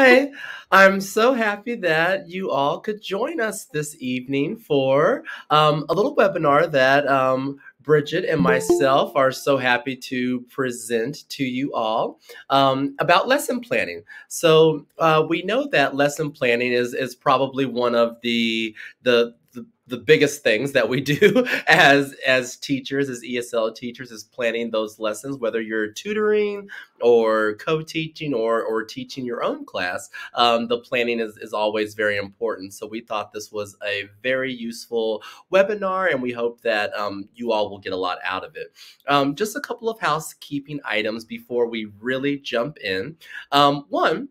Hi, I'm so happy that you all could join us this evening for a little webinar that Bridget and myself are so happy to present to you all about lesson planning. So we know that lesson planning is probably one of the biggest things that we do as teachers, as ESL teachers, is planning those lessons, whether you're tutoring or co-teaching or teaching your own class. The planning is always very important. So we thought this was a very useful webinar, and we hope that you all will get a lot out of it. Just a couple of housekeeping items before we really jump in. One,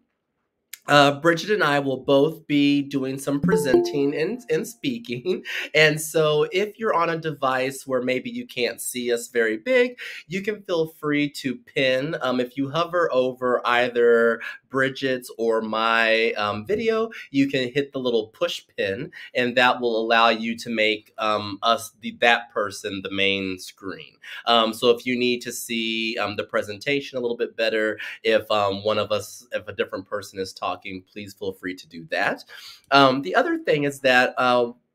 Bridget and I will both be doing some presenting and speaking. And so if you're on a device where maybe you can't see us very big, you can feel free to pin. If you hover over either Bridget's or my video, you can hit the little push pin, and that will allow you to make that person the main screen. So if you need to see the presentation a little bit better, if if a different person is talking, please feel free to do that. The other thing is that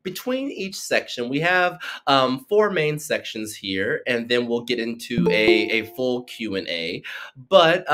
between each section, we have 4 main sections here, and then we'll get into a full Q&A. But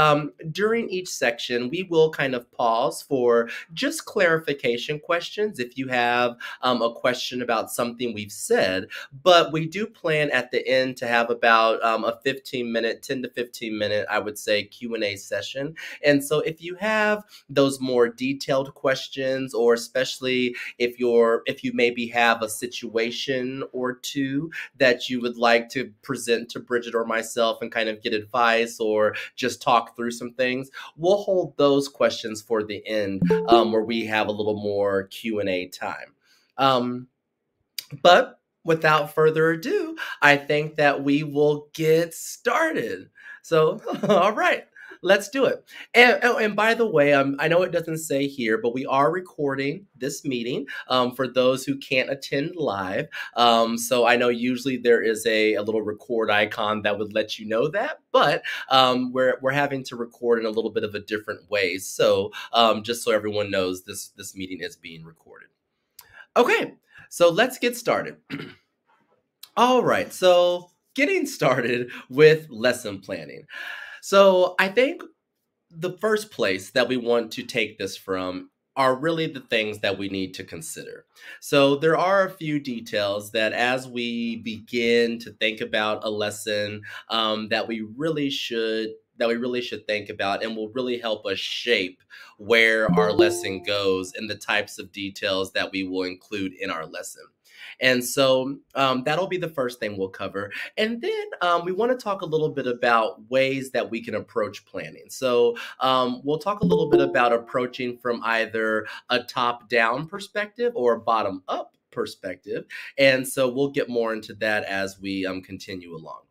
during each section, we will kind of pause for just clarification questions if you have a question about something we've said. But we do plan at the end to have about a 15-minute, 10 to 15-minute, I would say, Q&A session. And so if you have those more detailed questions, or especially if you maybe have a situation or two that you would like to present to Bridget or myself and kind of get advice or just talk through some things, we'll hold those questions for the end, where we have a little more Q&A time. But without further ado, I think that we will get started. So, all right, let's do it. And by the way, I know it doesn't say here, but we are recording this meeting for those who can't attend live. So I know usually there is a little record icon that would let you know that, but we're having to record in a little bit of a different way. So just so everyone knows, this meeting is being recorded. Okay. So let's get started. All right, so getting started with lesson planning. So I think the first place that we want to take this from are really the things that we need to consider. So there are a few details that as we begin to think about a lesson that we really should think about, and will really help us shape where our lesson goes and the types of details that we will include in our lesson. And so that'll be the first thing we'll cover. And then we want to talk a little bit about ways that we can approach planning. So we'll talk a little bit about approaching from either a top-down perspective or a bottom-up perspective. And so we'll get more into that as we continue along.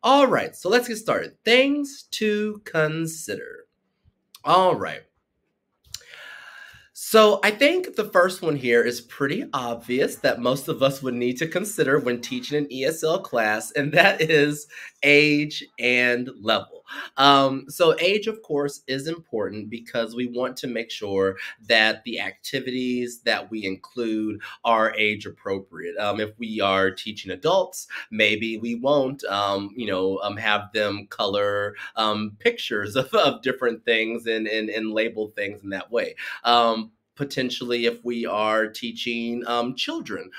All right, so let's get started. Things to consider. All right. So I think the first one here is pretty obvious that most of us would need to consider when teaching an ESL class, and that is age and level. So age, of course, is important because we want to make sure that the activities that we include are age appropriate. If we are teaching adults, maybe we won't, have them color pictures of different things and label things in that way. Potentially, if we are teaching children,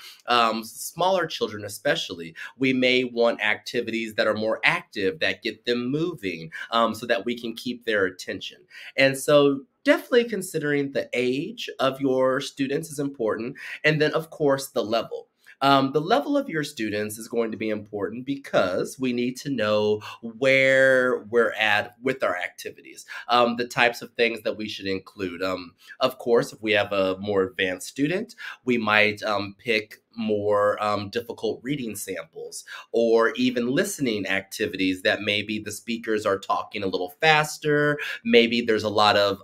smaller children especially, we may want activities that are more active, that get them moving, so that we can keep their attention. And so definitely considering the age of your students is important. And then, of course, the level. The level of your students is going to be important because we need to know where we're at with our activities, the types of things that we should include. Of course, if we have a more advanced student, we might pick more difficult reading samples, or even listening activities that maybe the speakers are talking a little faster. Maybe there's a lot of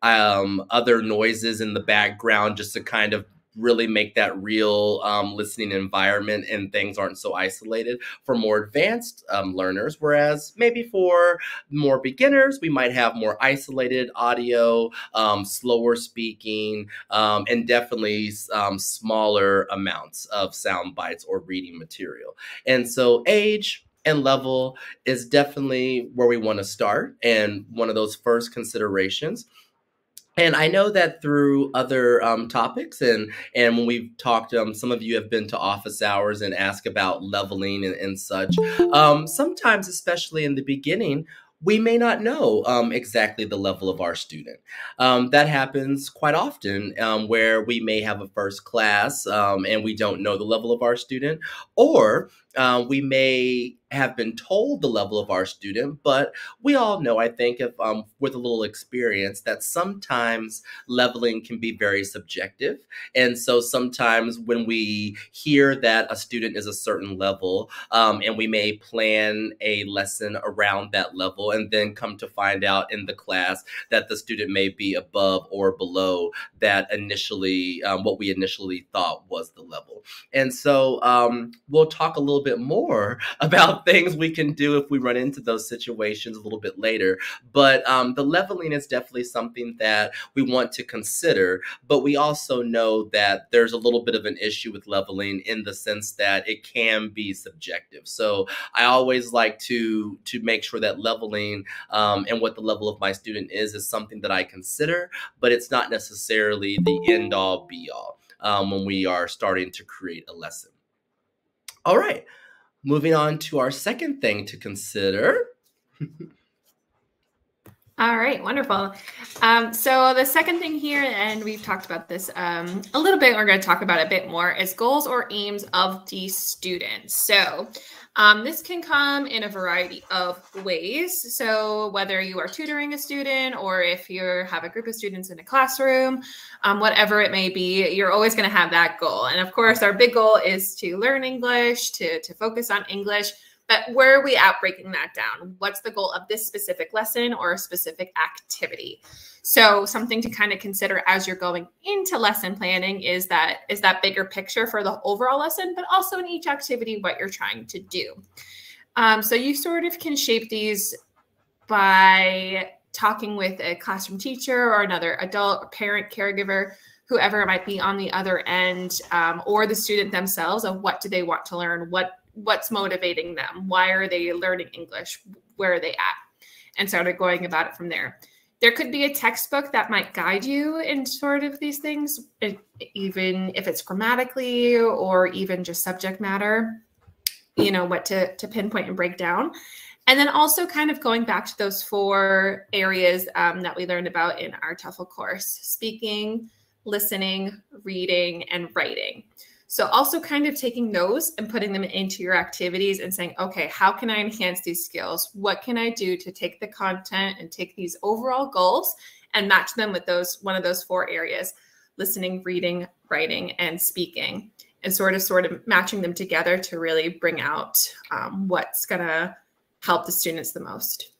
other noises in the background just to kind of really make that real listening environment and things aren't so isolated for more advanced learners. Whereas maybe for more beginners, we might have more isolated audio, slower speaking, and definitely smaller amounts of sound bites or reading material. And so age and level is definitely where we want to start and one of those first considerations. And I know that through other topics, and when we've talked, some of you have been to office hours and ask about leveling and such. Sometimes, especially in the beginning, we may not know exactly the level of our student. That happens quite often, where we may have a first class and we don't know the level of our student, or we may have been told the level of our student, but we all know, I think, if with a little experience, that sometimes leveling can be very subjective. And so sometimes when we hear that a student is a certain level, and we may plan a lesson around that level, and then come to find out in the class that the student may be above or below that initially, what we initially thought was the level. And so we'll talk a little bit more about things we can do if we run into those situations a little bit later. But the leveling is definitely something that we want to consider. But we also know that there's a little bit of an issue with leveling in the sense that it can be subjective. So I always like to make sure that leveling and what the level of my student is something that I consider, but it's not necessarily the end all be all when we are starting to create a lesson. All right. Moving on to our second thing to consider. All right, wonderful. So the second thing here, and we've talked about this a little bit, we're going to talk about it a bit more, is goals or aims of the student. So this can come in a variety of ways. So whether you are tutoring a student or if you have a group of students in a classroom, whatever it may be, you're always going to have that goal. And of course, our big goal is to learn English, to focus on English. But where are we at breaking that down? What's the goal of this specific lesson or a specific activity? So something to kind of consider as you're going into lesson planning is that bigger picture for the overall lesson, but also in each activity, what you're trying to do. So you sort of can shape these by talking with a classroom teacher or another adult, parent, caregiver, whoever it might be on the other end, or the student themselves of what do they want to learn, what's motivating them, why are they learning English, where are they at, and sort of going about it from there. There could be a textbook that might guide you in sort of these things, even if it's grammatically or even just subject matter, what to pinpoint and break down. And then also kind of going back to those 4 areas that we learned about in our TOEFL course: speaking, listening, reading, and writing. So also kind of taking those and putting them into your activities and saying, okay, how can I enhance these skills? What can I do to take the content and take these overall goals and match them with one of those 4 areas: listening, reading, writing, and speaking, and sort of matching them together to really bring out what's going to help the students the most.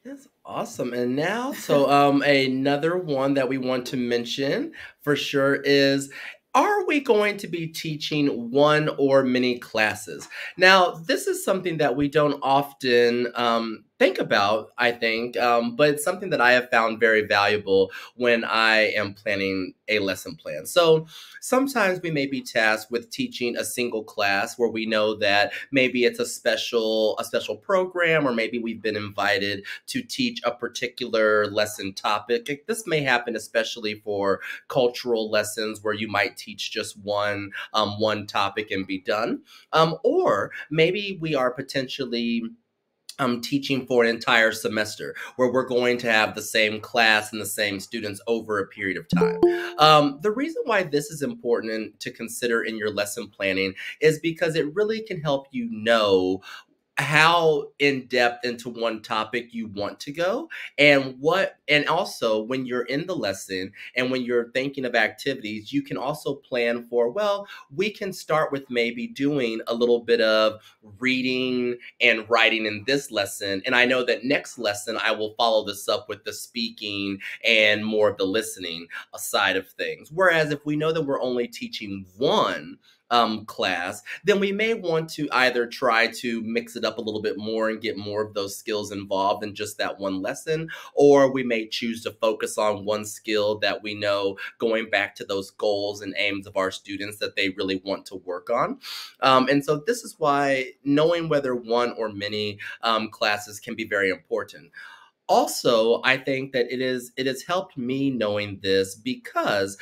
That's awesome. And now, so another one that we want to mention for sure is, are we going to be teaching one or many classes? Now, this is something that we don't often think about, I think, but it's something that I have found very valuable when I am planning a lesson plan. So sometimes we may be tasked with teaching a single class where we know that maybe it's a special program, or maybe we've been invited to teach a particular lesson topic. This may happen especially for cultural lessons where you might teach just one topic and be done. Or maybe we are potentially teaching for an entire semester where we're going to have the same class and the same students over a period of time. The reason why this is important to consider in your lesson planning is because it really can help you know how in depth into one topic you want to go, and also when you're in the lesson and when you're thinking of activities, you can also plan for, well, we can start with maybe doing a little bit of reading and writing in this lesson, and I know that next lesson I will follow this up with the speaking and more of the listening side of things. Whereas if we know that we're only teaching one class, then we may want to either try to mix it up a little bit more and get more of those skills involved in just that one lesson, or we may choose to focus on one skill that we know, going back to those goals and aims of our students, that they really want to work on. And so this is why knowing whether one or many classes can be very important. Also, I think that it has helped me knowing this because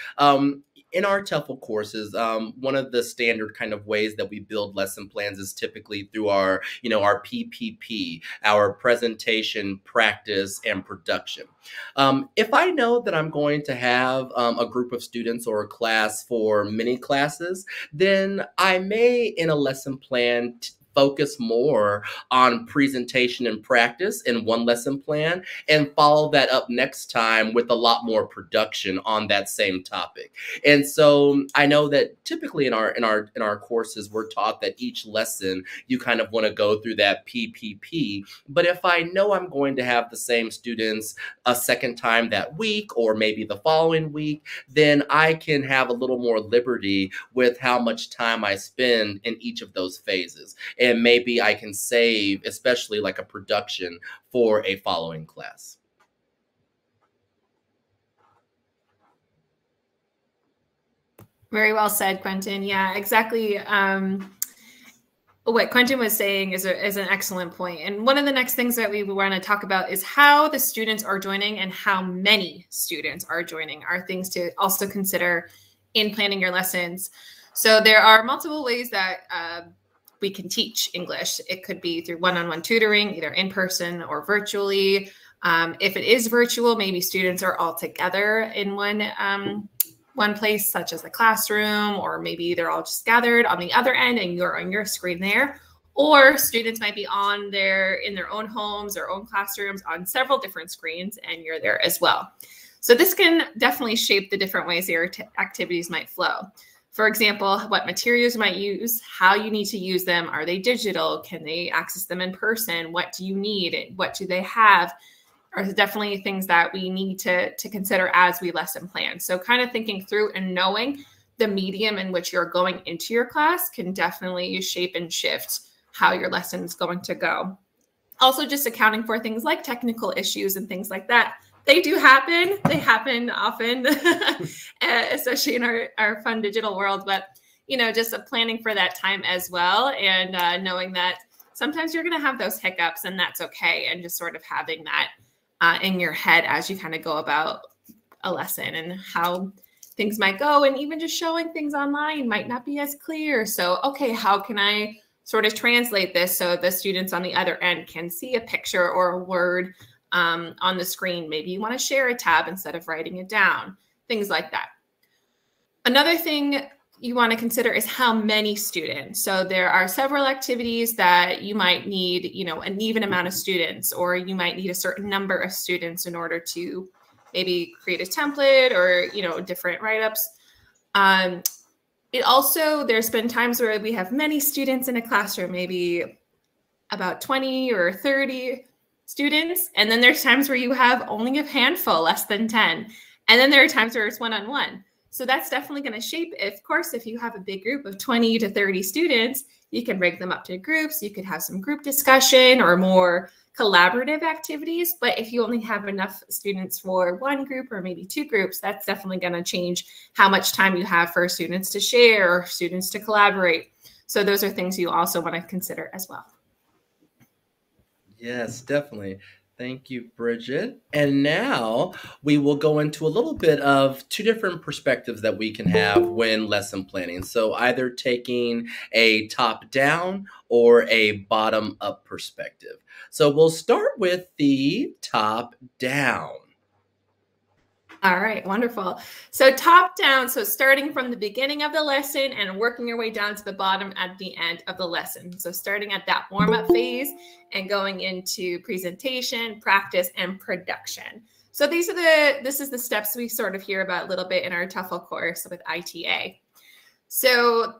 in our TEFL courses, one of the standard kind of ways that we build lesson plans is typically through our, our PPP, our presentation, practice, and production. If I know that I'm going to have a group of students or a class for many classes, then I may, in a lesson plan, focus more on presentation and practice in one lesson plan and follow that up next time with a lot more production on that same topic. And so I know that typically in our courses, we're taught that each lesson you kind of want to go through that PPP. But if I know I'm going to have the same students a second time that week or maybe the following week, then I can have a little more liberty with how much time I spend in each of those phases. And maybe I can save, especially like a production, for a following class. Very well said, Quentin. Yeah, exactly. What Quentin was saying is an excellent point. And one of the next things that we want to talk about is how the students are joining and how many students are joining are things to also consider in planning your lessons. So there are multiple ways that we can teach English. It could be through one-on-one tutoring, either in person or virtually. If it is virtual, maybe students are all together in one place, such as a classroom, or maybe they're all just gathered on the other end and you're on your screen there. Or students might be in their own homes or own classrooms on several different screens, and you're there as well. So this can definitely shape the different ways your activities might flow. For example, what materials you might use, how you need to use them. Are they digital? Can they access them in person? What do you need? What do they have? Are definitely things that we need to consider as we lesson plan. So kind of thinking through and knowing the medium in which you're going into your class can definitely shape and shift how your lesson is going to go. Also, just accounting for things like technical issues and things like that. They do happen. They happen often, especially in our fun digital world. But, just planning for that time as well, and knowing that sometimes you're going to have those hiccups, and that's okay. And just sort of having that in your head as you kind of go about a lesson and how things might go. And even just showing things online might not be as clear. So, okay, how can I sort of translate this so the students on the other end can see a picture or a word on the screen? Maybe you want to share a tab instead of writing it down, things like that. Another thing you want to consider is how many students. So there are several activities that you might need, an even amount of students, or you might need a certain number of students in order to maybe create a template or, different write-ups. There's been times where we have many students in a classroom, maybe about 20 or 30 students. And then there's times where you have only a handful, less than 10. And then there are times where it's one-on-one. So that's definitely going to shape, of course, if you have a big group of 20 to 30 students, you can break them up to groups. You could have some group discussion or more collaborative activities. But if you only have enough students for one group or maybe two groups, that's definitely going to change how much time you have for students to share or students to collaborate. So those are things you also want to consider as well. Yes, definitely. Thank you, Bridget. And now we will go into a little bit of two different perspectives that we can have when lesson planning. So either taking a top-down or a bottom-up perspective. So we'll start with the top-down. All right, wonderful. So top down, so starting from the beginning of the lesson and working your way down to the bottom at the end of the lesson. So starting at that warm-up phase and going into presentation, practice, and production. So this is the steps we sort of hear about a little bit in our TOEFL course with ITA. So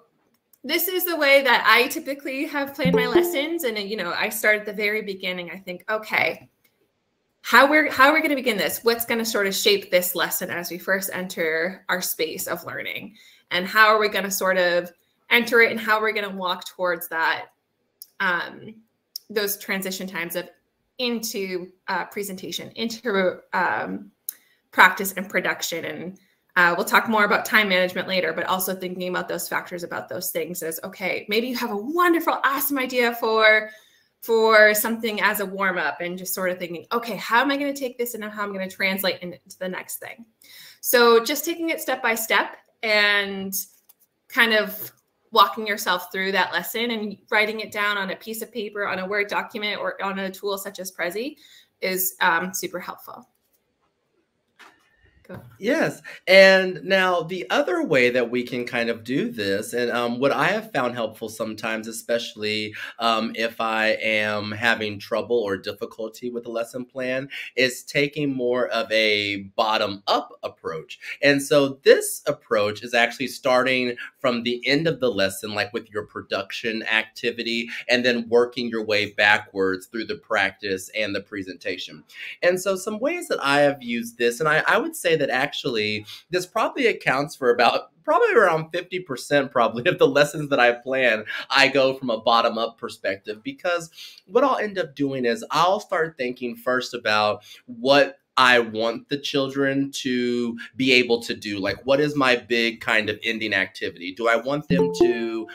this is the way that I typically have planned my lessons. And, I start at the very beginning. I think, okay, how are we going to begin this? What's going to sort of shape this lesson as we first enter our space of learning? And how are we going to sort of enter it, and how are we going to walk towards that, those transition times of into presentation, into practice and production. And we'll talk more about time management later, but also thinking about those factors, about those things as, okay, maybe you have a wonderful, awesome idea for something as a warm up, and just sort of thinking, okay, how am I going to take this and how I'm going to translate into the next thing? So just taking it step by step and kind of walking yourself through that lesson and writing it down on a piece of paper, on a Word document, or on a tool such as Prezi is super helpful. Go. Yes. And now the other way that we can kind of do this, and what I have found helpful sometimes, especially if I am having trouble or difficulty with a lesson plan, is taking more of a bottom-up approach. And so this approach is actually starting from the end of the lesson, like with your production activity, and then working your way backwards through the practice and the presentation. And so some ways that I have used this, and I would say that actually this probably accounts for probably around 50% probably of the lessons that I plan, I go from a bottom-up perspective, because what I'll end up doing is I'll start thinking first about what I want the children to be able to do. Like, what is my big kind of ending activity? Do I want them to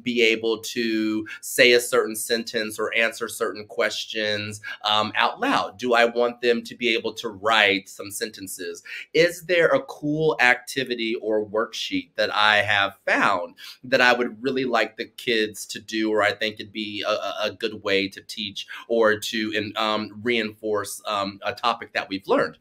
be able to say a certain sentence or answer certain questions out loud? Do I want them to be able to write some sentences? Is there a cool activity or worksheet that I have found that I would really like the kids to do, or I think it'd be a good way to teach or to reinforce a topic that we've learned?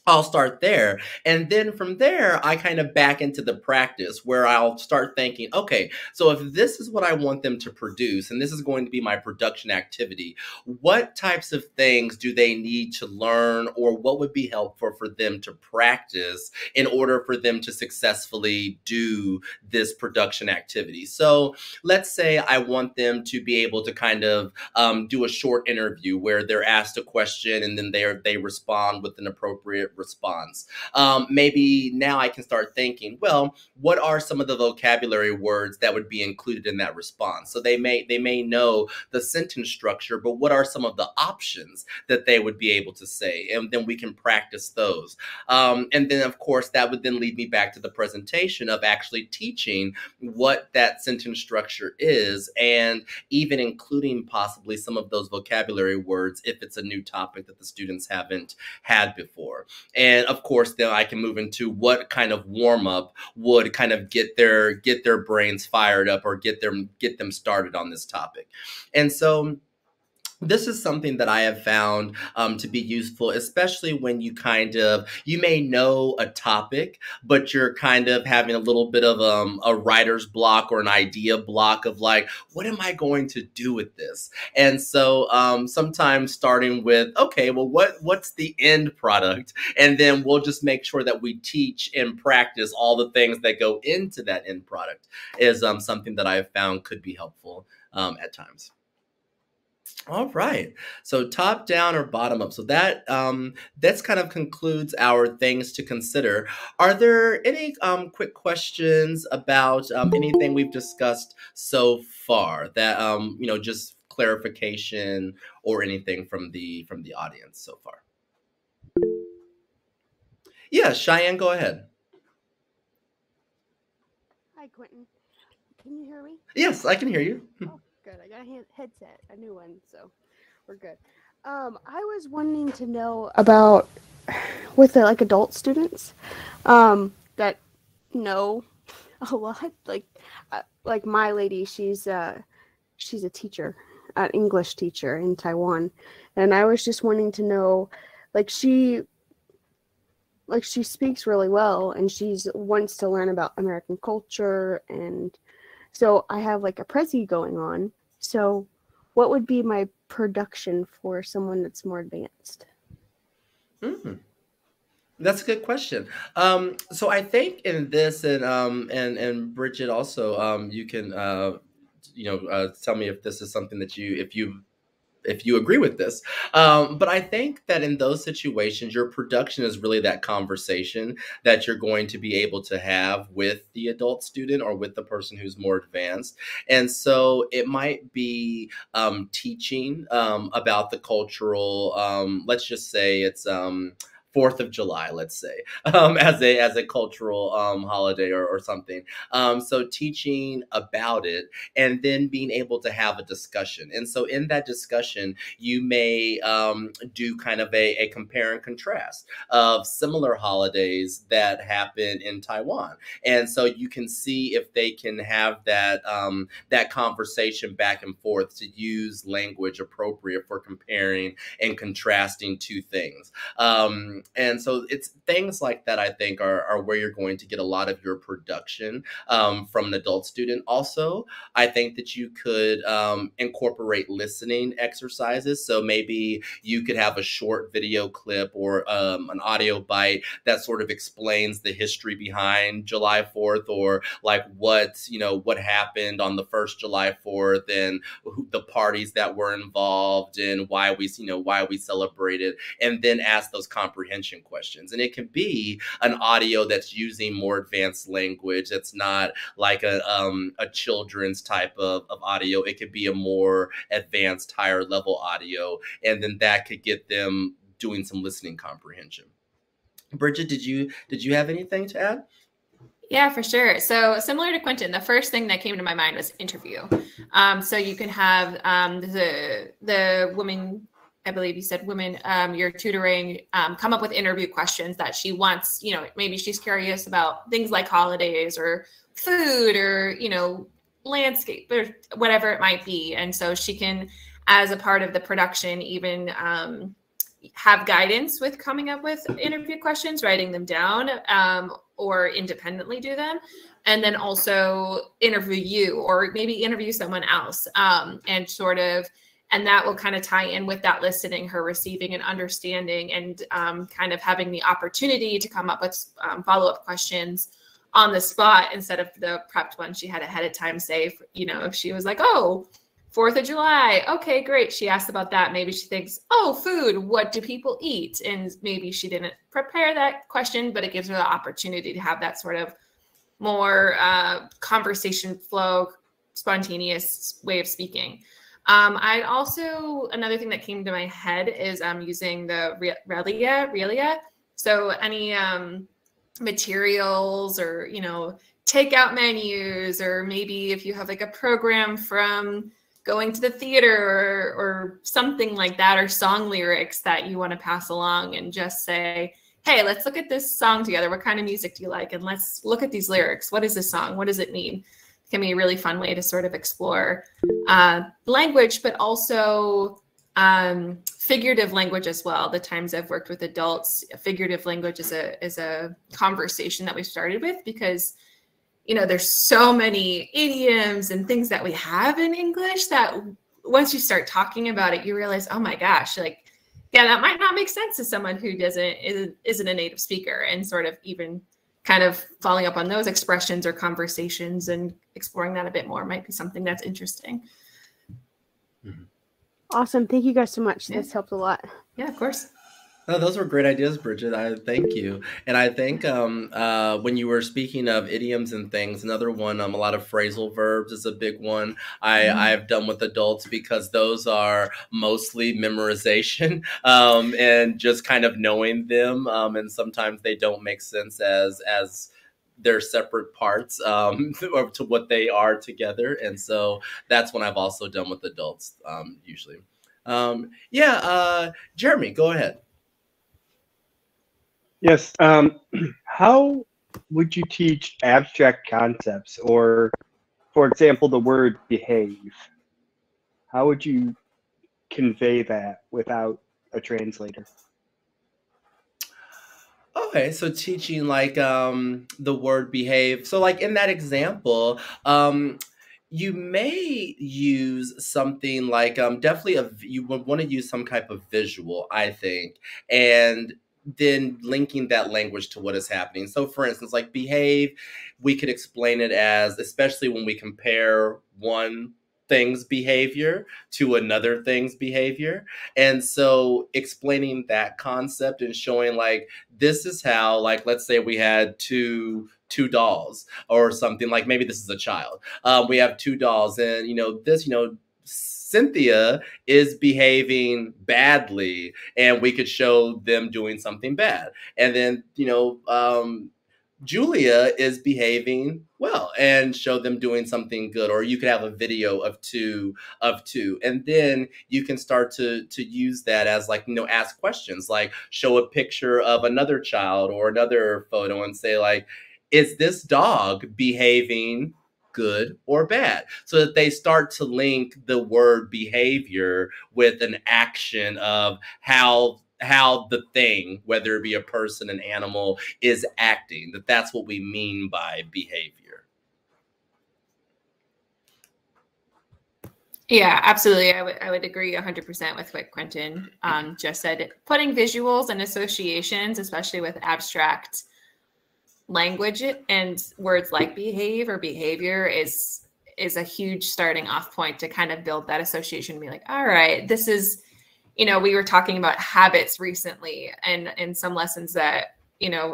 I'll start there. And then from there, I kind of back into the practice where I'll start thinking, okay, so if this is what I want them to produce, and this is going to be my production activity, what types of things do they need to learn, or what would be helpful for them to practice in order for them to successfully do this production activity? So let's say I want them to be able to kind of do a short interview where they're asked a question and then they respond with an appropriate response. Maybe now I can start thinking, well, what are some of the vocabulary words that would be included in that response? So they may know the sentence structure, but what are some of the options that they would be able to say? And then we can practice those. And then, of course, that would then lead me back to the presentation of actually teaching what that sentence structure is, and even including possibly some of those vocabulary words if it's a new topic that the students haven't had before. And of course, then I can move into what kind of warm up would kind of get their brains fired up or get them started on this topic. And so this is something that I have found to be useful, especially when you may know a topic, but you're kind of having a little bit of a writer's block or an idea block of like, what am I going to do with this? And so sometimes starting with, okay, well, what's the end product? And then we'll just make sure that we teach and practice all the things that go into that end product is something that I have found could be helpful at times. All right. So top down or bottom up. So that's kind of concludes our things to consider. Are there any quick questions about anything we've discussed so far that just clarification or anything from the audience so far? Yeah, Cheyenne, go ahead. Hi, Quentin. Can you hear me? Yes, I can hear you. Oh, good. I got a headset, a new one, so we're good. I was wanting to know about with the, like, adult students that know a lot. Like my lady, she's a teacher, an English teacher in Taiwan, and I was just wanting to know, like, she like she speaks really well, and she's wants to learn about American culture, and so I have like a Prezi going on. So what would be my production for someone that's more advanced? Mm. That's a good question. So I think in this, and Bridget also, you can tell me if this is something that if you agree with this. But I think that in those situations, your production is really that conversation that you're going to be able to have with the adult student or with the person who's more advanced. And so it might be teaching about the cultural, let's just say it's 4th of July, let's say, as a cultural holiday or something. So teaching about it and then being able to have a discussion. And so in that discussion, you may do kind of a compare and contrast of similar holidays that happen in Taiwan. And so you can see if they can have that conversation back and forth to use language appropriate for comparing and contrasting two things. And so it's things like that, I think, are where you're going to get a lot of your production from an adult student. Also, I think that you could incorporate listening exercises. So maybe you could have a short video clip or an audio bite that sort of explains the history behind July 4th, or like what happened on the first July 4th, and the parties that were involved, and why we celebrated, and then ask those comprehension questions. And it can be an audio that's using more advanced language. That's not like a children's type of audio. It could be a more advanced, higher level audio, and then that could get them doing some listening comprehension. Bridget, did you have anything to add? Yeah, for sure. So similar to Quentin, the first thing that came to my mind was interview. So you can have the woman, I believe you said women, you're tutoring, come up with interview questions that she wants, maybe she's curious about things like holidays or food or, landscape or whatever it might be. And so she can, as a part of the production, even have guidance with coming up with interview questions, writing them down, or independently do them. And then also interview you, or maybe interview someone else, and that will kind of tie in with that listening, her receiving and understanding, and kind of having the opportunity to come up with follow-up questions on the spot instead of the prepped one she had ahead of time. Say, if she was like, oh, 4th of July. Okay, great. She asked about that. Maybe she thinks, oh, food, what do people eat? And maybe she didn't prepare that question, but it gives her the opportunity to have that sort of more conversation flow, spontaneous way of speaking. Another thing that came to my head is using the Relia. So any materials or, takeout menus, or maybe if you have like a program from going to the theater or something like that, or song lyrics that you want to pass along, and just say, hey, let's look at this song together. What kind of music do you like? And let's look at these lyrics. What is this song? What does it mean? It can be a really fun way to sort of explore language, but also figurative language as well. The times I've worked with adults, figurative language is a conversation that we started with, because there's so many idioms and things that we have in English that once you start talking about it, you realize, oh my gosh, that might not make sense to someone who isn't a native speaker. And sort of even kind of following up on those expressions or conversations and exploring that a bit more might be something that's interesting. Awesome. Thank you guys so much. Yeah. This helped a lot. Yeah, of course. Oh, those were great ideas, Bridget. I thank you. And I think when you were speaking of idioms and things, another one, a lot of phrasal verbs is a big one I've done with adults, because those are mostly memorization and just kind of knowing them. And sometimes they don't make sense as they're separate parts or to what they are together. And so that's one I've also done with adults usually. Jeremy, go ahead. Yes. How would you teach abstract concepts, or, for example, the word behave? How would you convey that without a translator? Oh, Okay, so teaching like the word behave. So like in that example, you may use something like definitely you would want to use some type of visual, I think, and then linking that language to what is happening. So for instance, like behave, we could explain it as, especially when we compare one thing's behavior to another thing's behavior. And so explaining that concept and showing like this is how, like, let's say we had two dolls or something, like maybe this is a child. We have two dolls, and this, Cynthia is behaving badly, and we could show them doing something bad. And then, Julia is behaving well and show them doing something good. Or you could have a video of two, and then you can start to use that as like, ask questions, like show a picture of another child or another photo and say like, is this dog behaving good or bad? So that they start to link the word behavior with an action of how the thing, whether it be a person, an animal, is acting. That's what we mean by behavior. Yeah, absolutely. I would agree 100% with what Quentin just said. Putting visuals and associations, especially with abstract language and words like behave or behavior, is a huge starting off point to kind of build that association and be like, all right, this is, we were talking about habits recently and in some lessons that,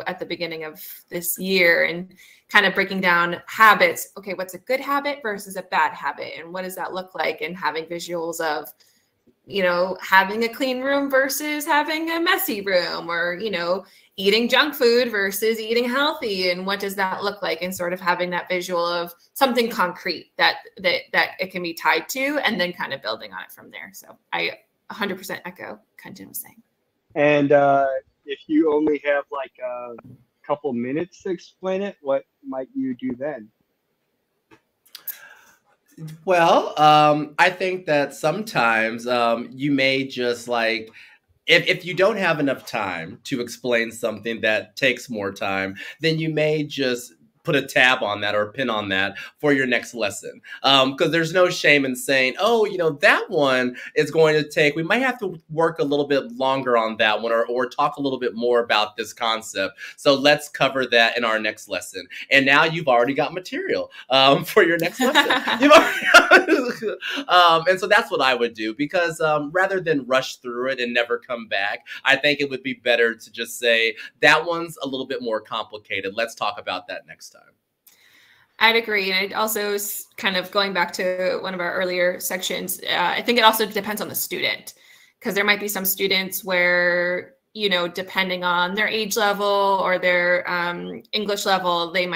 at the beginning of this year, and kind of breaking down habits. Okay, what's a good habit versus a bad habit? And what does that look like? And having visuals of, having a clean room versus having a messy room, or, eating junk food versus eating healthy. And what does that look like? And sort of having that visual of something concrete that it can be tied to, and then kind of building on it from there. So I 100% echo Quentin was saying. And if you only have like a couple minutes to explain it, what might you do then? Well, I think that sometimes you may just like, if you don't have enough time to explain something that takes more time, then you may just put a tab on that or a pin on that for your next lesson. Because there's no shame in saying, oh, that one is going to take, we might have to work a little bit longer on that one, or talk a little bit more about this concept. So let's cover that in our next lesson. And now you've already got material for your next lesson. And so that's what I would do, because rather than rush through it and never come back, I think it would be better to just say, that one's a little bit more complicated. Let's talk about that next time. I'd agree. And it also is kind of going back to one of our earlier sections. I think it also depends on the student, because there might be some students where, depending on their age level or their English level, it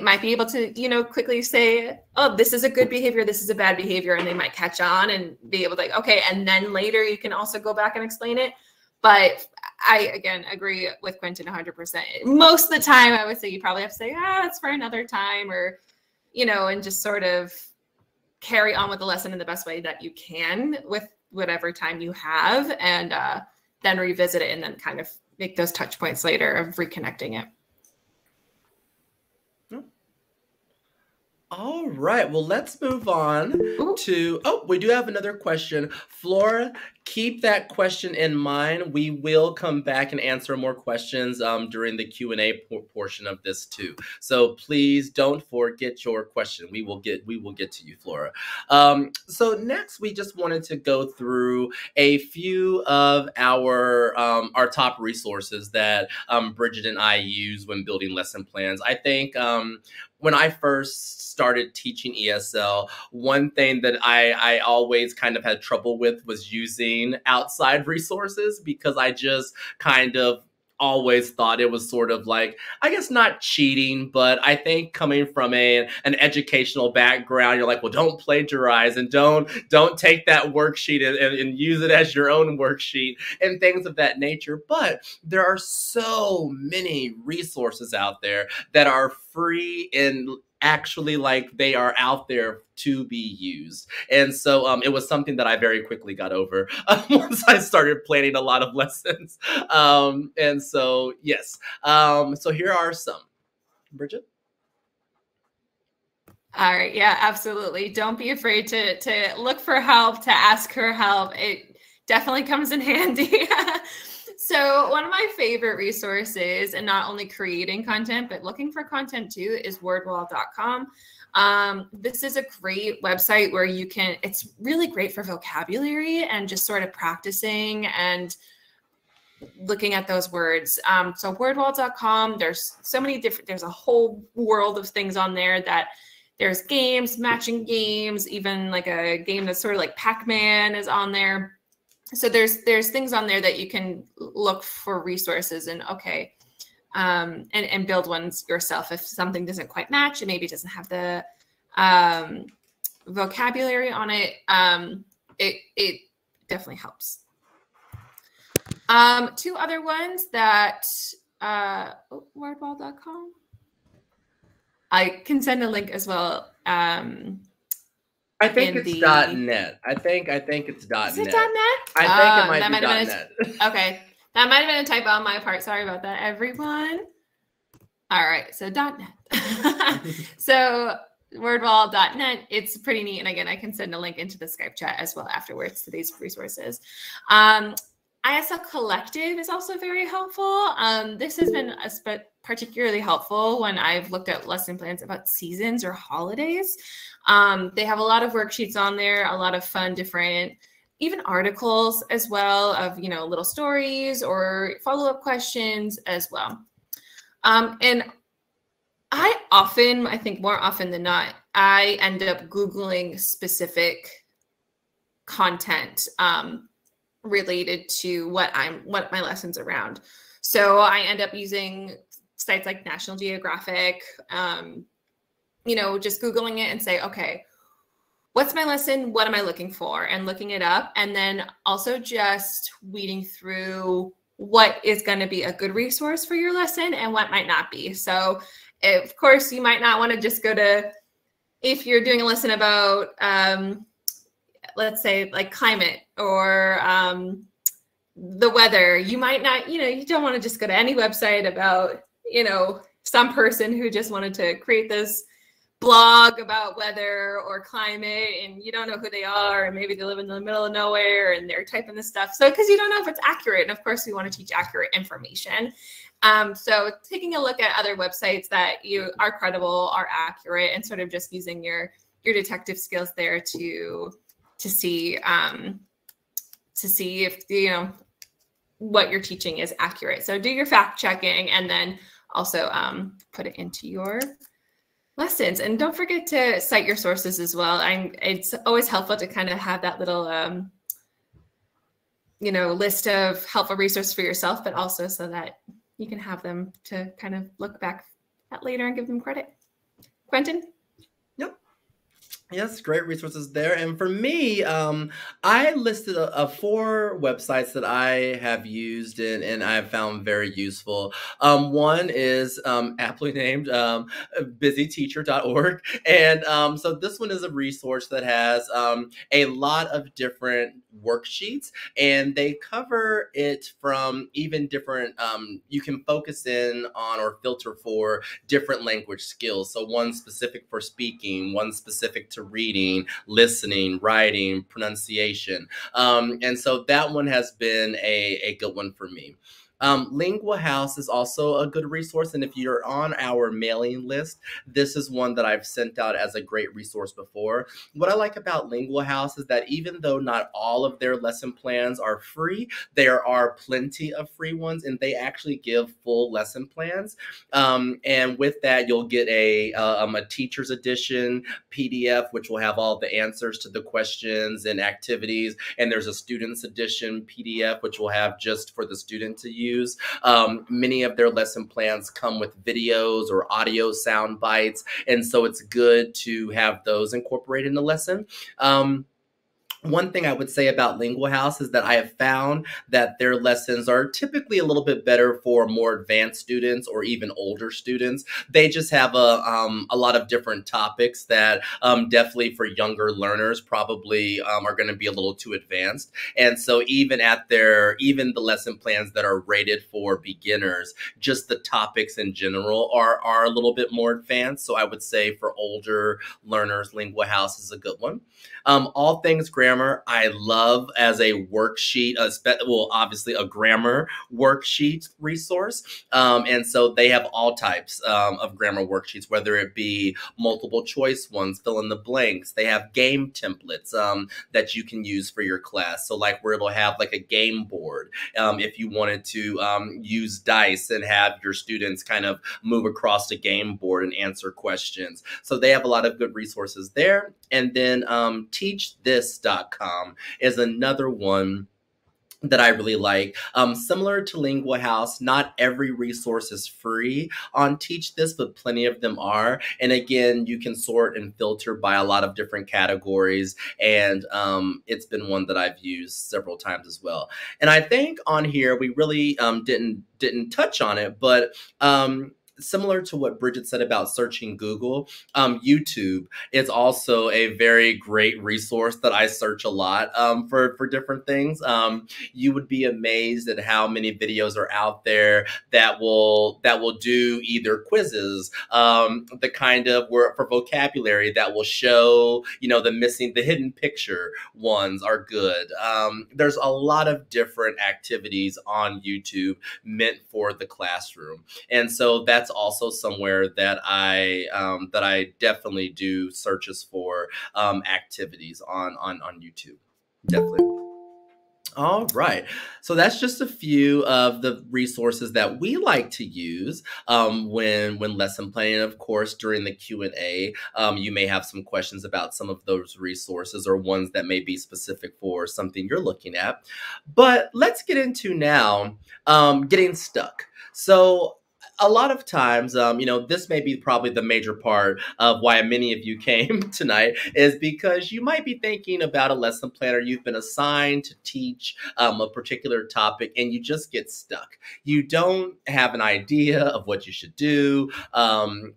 might be able to, quickly say, oh, this is a good behavior, this is a bad behavior. And they might catch on and be able to like, okay. And then later you can also go back and explain it. But I, again, agree with Quentin 100%. Most of the time, I would say you probably have to say, it's for another time, or, and just sort of carry on with the lesson in the best way that you can with whatever time you have, and then revisit it and then kind of make those touch points later of reconnecting it. All right, well, let's move on to, we do have another question. Flora, keep that question in mind. We will come back and answer more questions during the Q&A portion of this too. So please don't forget your question. We will get to you, Flora. So next, we just wanted to go through a few of our top resources that Bridget and I use when building lesson plans. I think when I first started teaching ESL, one thing that I always kind of had trouble with was using outside resources, because I just kind of always thought it was sort of like, I guess not cheating, but I think coming from an educational background, you're like, well, don't plagiarize and don't take that worksheet and use it as your own worksheet and things of that nature. But there are so many resources out there that are free and actually like they are out there to be used. And so it was something that I very quickly got over once I started planning a lot of lessons. And so, yes. So here are some. Bridget? All right. Yeah, absolutely. Don't be afraid to look for help, to ask for help. It definitely comes in handy. So one of my favorite resources, and not only creating content, but looking for content too, is wordwall.com. This is a great website where you can, it's really great for vocabulary and just sort of practicing and looking at those words. So wordwall.com, there's so many different, there's a whole world of things on there that there's games, matching games, even like a game that's sort of like Pac-Man is on there. So there's things on there that you can look for resources and and build ones yourself. If something doesn't quite match, it maybe doesn't have the vocabulary on it, it definitely helps. Two other ones that wordwall.com. I can send a link as well. I think it's .net. I think it's .net. Is it .net? I think it might be .net. Okay. That might have been a typo on my part. Sorry about that, everyone. All right. So .net. So wordwall.net. It's pretty neat. And again, I can send a link into the Skype chat as well afterwards to these resources. ISL Collective is also very helpful. This has been particularly helpful when I've looked at lesson plans about seasons or holidays. They have a lot of worksheets on there, a lot of fun, different, even articles as well of, little stories or follow-up questions as well. And I think more often than not, I end up Googling specific content related to what my lessons around. So I end up using sites like National Geographic, just Googling it and say, okay, what's my lesson? What am I looking for? And looking it up. And then also just weeding through what is going to be a good resource for your lesson and what might not be. So of course you might not want to just go to, if you're doing a lesson about, let's say like climate or the weather, you might not, you don't want to just go to any website about, some person who just wanted to create this blog about weather or climate and you don't know who they are, and maybe they live in the middle of nowhere and they're typing this stuff. So, because you don't know if it's accurate. And of course we want to teach accurate information. So taking a look at other websites that you are credible, are accurate, and sort of just using your detective skills there to see if, what you're teaching is accurate. So do your fact checking and then also put it into your lessons. And don't forget to cite your sources as well. It's always helpful to kind of have that little, list of helpful resources for yourself, but also so that you can have them to kind of look back at later and give them credit. Quentin? Yes, great resources there. And for me, I listed 4 websites that I have used and I have found very useful. One is aptly named busyteacher.org. And so this one is a resource that has a lot of different worksheets, and they cover it from even different, you can focus in on or filter for different language skills. So one specific for speaking, one specific to reading, listening, writing, pronunciation. And so that one has been a good one for me. Lingua House is also a good resource, and if you're on our mailing list, this is one that I've sent out as a great resource before. What I like about Lingua House is that even though not all of their lesson plans are free, there are plenty of free ones, and they actually give full lesson plans. And with that, you'll get a teacher's edition PDF, which will have all the answers to the questions and activities, and there's a student's edition PDF, which will have just for the student to use. Many of their lesson plans come with videos or audio sound bites, and so it's good to have those incorporated in the lesson. One thing I would say about Lingual House is that I have found that their lessons are typically a little bit better for more advanced students or even older students. They just have a lot of different topics that definitely for younger learners probably are going to be a little too advanced. And so even even the lesson plans that are rated for beginners, just the topics in general are a little bit more advanced. So I would say for older learners, Lingual House is a good one. All things grammar, I love as a worksheet, obviously a grammar worksheet resource. And so they have all types of grammar worksheets, whether it be multiple choice ones, fill in the blanks. They have game templates that you can use for your class. So like where it'll have like a game board if you wanted to use dice and have your students kind of move across the game board and answer questions. So they have a lot of good resources there. And then teachthis.com is another one that I really like. Similar to Lingual House, not every resource is free on Teach This, but plenty of them are. And again, you can sort and filter by a lot of different categories. And it's been one that I've used several times as well. And I think on here, we really didn't touch on it, but similar to what Bridget said about searching Google, YouTube is also a very great resource that I search a lot for different things. You would be amazed at how many videos are out there that will do either quizzes, the kind of word for vocabulary that will show, the hidden picture ones are good. There's a lot of different activities on YouTube meant for the classroom. And so that's also somewhere that I definitely do searches for activities on YouTube. Definitely. All right. So that's just a few of the resources that we like to use when lesson planning. Of course, during the Q&A, you may have some questions about some of those resources or ones that may be specific for something you're looking at. But let's get into now getting stuck. So a lot of times, this may be probably the major part of why many of you came tonight is because you might be thinking about a lesson planner. You've been assigned to teach a particular topic and you just get stuck. You don't have an idea of what you should do.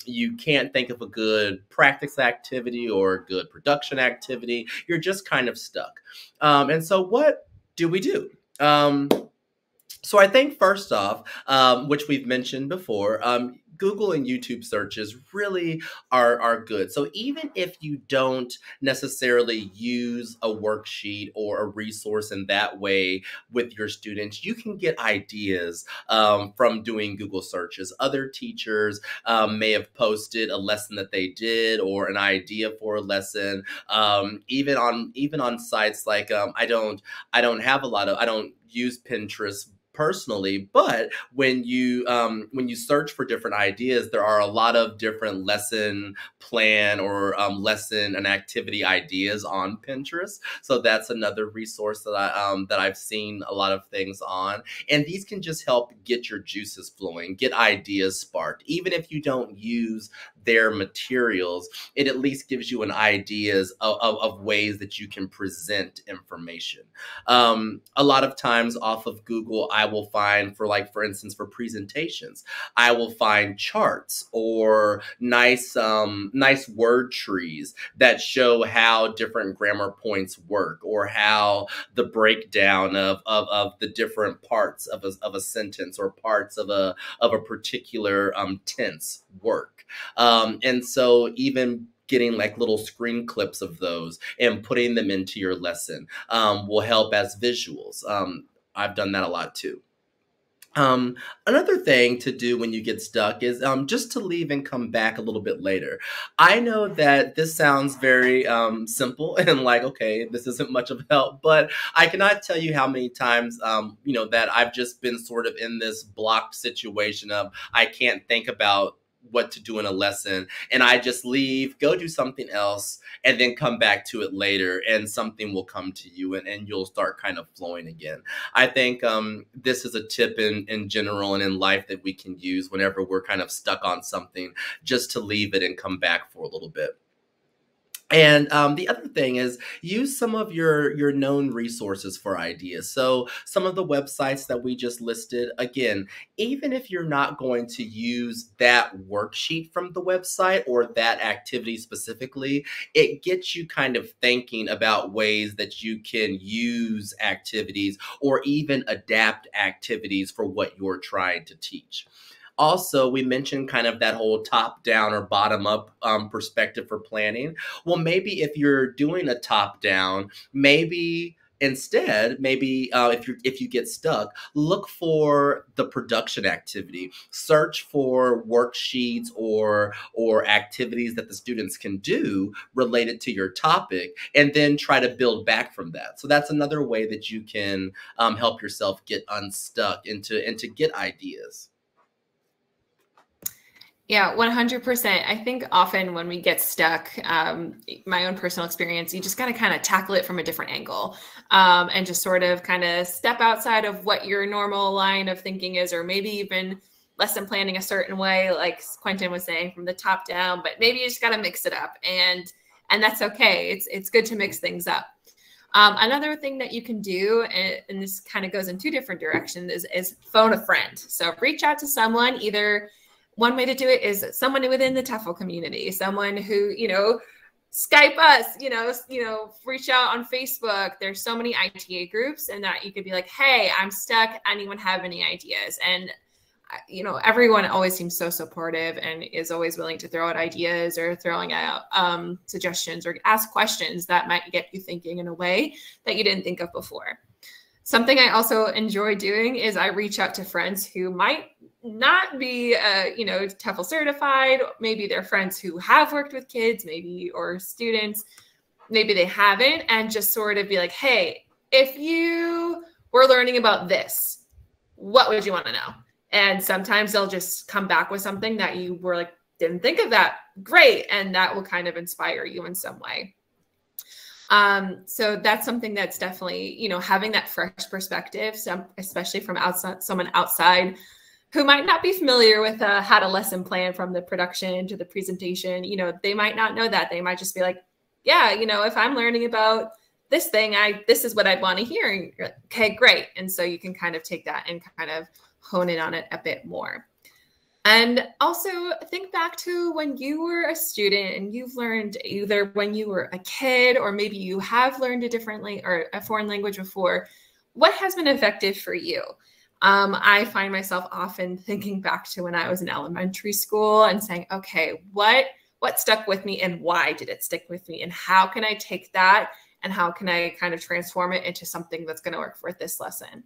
You can't think of a good practice activity or a good production activity. You're just kind of stuck. And so what do we do? So I think first off, which we've mentioned before, Google and YouTube searches really are good. So even if you don't necessarily use a worksheet or a resource in that way with your students, you can get ideas from doing Google searches. Other teachers may have posted a lesson that they did or an idea for a lesson. Even on sites like I don't use Pinterest personally, but when you search for different ideas, there are a lot of different lesson plan or lesson and activity ideas on Pinterest. So that's another resource that I've seen a lot of things on, and these can just help get your juices flowing, get ideas sparked. Even if you don't use their materials, it at least gives you an ideas of ways that you can present information. A lot of times off of Google, I will find for instance, for presentations, I will find charts or nice word trees that show how different grammar points work or how the breakdown of the different parts of a sentence or parts of a particular tense work. And so even getting like little screen clips of those and putting them into your lesson will help as visuals. I've done that a lot too. Another thing to do when you get stuck is just to leave and come back a little bit later. I know that this sounds very simple and like, okay, this isn't much of help, but I cannot tell you how many times, that I've just been sort of in this blocked situation of I can't think about what to do in a lesson, and I just leave, go do something else, and then come back to it later, and something will come to you, and you'll start kind of flowing again. I think this is a tip in general and in life that we can use whenever we're kind of stuck on something, just to leave it and come back for a little bit. And the other thing is use some of your known resources for ideas. So some of the websites that we just listed, again, even if you're not going to use that worksheet from the website or that activity specifically, it gets you kind of thinking about ways that you can use activities or even adapt activities for what you're trying to teach. Also, we mentioned kind of that whole top down or bottom up perspective for planning. Well, maybe if you're doing a top down, maybe instead, maybe if you get stuck, look for the production activity. Search for worksheets or activities that the students can do related to your topic, and then try to build back from that. So that's another way that you can help yourself get unstuck and to get ideas. Yeah, 100%. I think often when we get stuck, my own personal experience, you just got to kind of tackle it from a different angle, and just sort of kind of step outside of what your normal line of thinking is, or maybe even lesson planning a certain way, like Quentin was saying, from the top down, but maybe you just got to mix it up, and that's okay. It's good to mix things up. Another thing that you can do, and this kind of goes in two different directions, is phone a friend. So reach out to someone. Either one way to do it is someone within the TEFL community, someone who, Skype us, reach out on Facebook. There's so many ITA groups, and that you could be like, hey, I'm stuck. Anyone have any ideas? And, everyone always seems so supportive and is always willing to throw out ideas or throwing out suggestions or ask questions that might get you thinking in a way that you didn't think of before. Something I also enjoy doing is I reach out to friends who might not be, TEFL certified. Maybe they're friends who have worked with kids, maybe, or students. Maybe they haven't, and just sort of be like, hey, if you were learning about this, what would you want to know? And sometimes they'll just come back with something that you were like, didn't think of that. Great. And that will kind of inspire you in some way. So that's something that's definitely, having that fresh perspective, especially from someone outside who might not be familiar with how to lesson plan from the production to the presentation. They might not know that. They might just be like, yeah, if I'm learning about this thing, this is what I'd want to hear. And you're like, okay, great. And so you can kind of take that and kind of hone in on it a bit more. And also think back to when you were a student and you've learned, either when you were a kid or maybe you have learned a foreign language before, what has been effective for you? I find myself often thinking back to when I was in elementary school and saying, okay, what stuck with me and why did it stick with me? And how can I take that and how can I kind of transform it into something that's going to work for this lesson?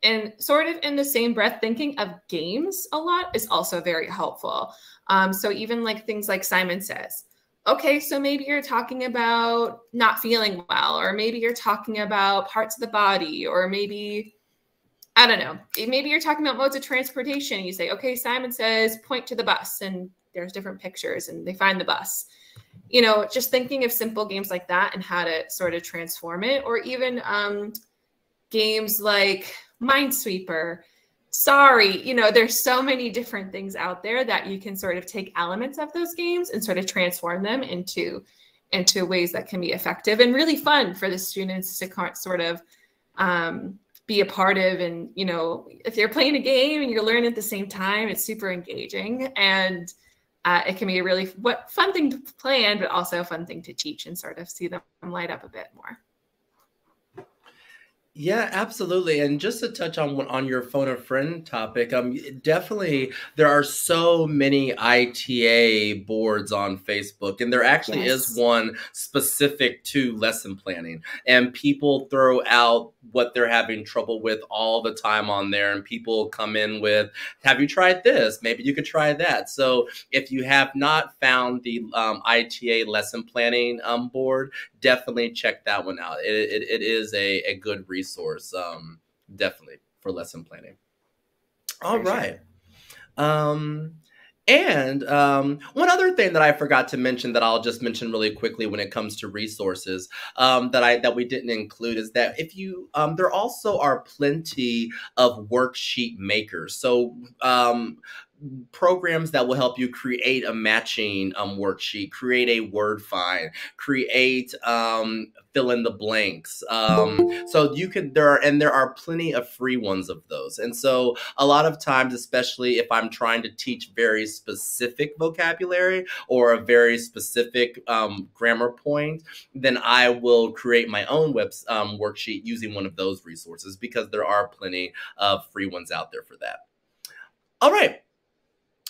And sort of in the same breath, thinking of games a lot is also very helpful. So even like things like Simon Says, okay, so maybe you're talking about not feeling well, or maybe you're talking about parts of the body, or maybe, I don't know, maybe you're talking about modes of transportation. You say, okay, Simon says, point to the bus, and there's different pictures and they find the bus. Just thinking of simple games like that and how to sort of transform it, or even games like Minesweeper, Sorry, there's so many different things out there that you can sort of take elements of those games and sort of transform them into ways that can be effective and really fun for the students to sort of be a part of. And, if you're playing a game and you're learning at the same time, it's super engaging, and it can be a really fun thing to plan, but also a fun thing to teach and sort of see them light up a bit more. Yeah, absolutely. And just to touch on your phone a friend topic, definitely there are so many ITA boards on Facebook, and there actually is one specific to lesson planning. And people throw out what they're having trouble with all the time on there, and people come in with, "Have you tried this? Maybe you could try that." So if you have not found the ITA lesson planning board, definitely check that one out. It is a good resource, definitely, for lesson planning. All right. And one other thing that I forgot to mention that I'll just mention really quickly when it comes to resources that we didn't include is that if you there also are plenty of worksheet makers. So programs that will help you create a matching worksheet, create a word find, create fill in the blanks. So you can, there are plenty of free ones of those. And so a lot of times, especially if I'm trying to teach very specific vocabulary or a very specific grammar point, then I will create my own worksheet using one of those resources, because there are plenty of free ones out there for that. All right.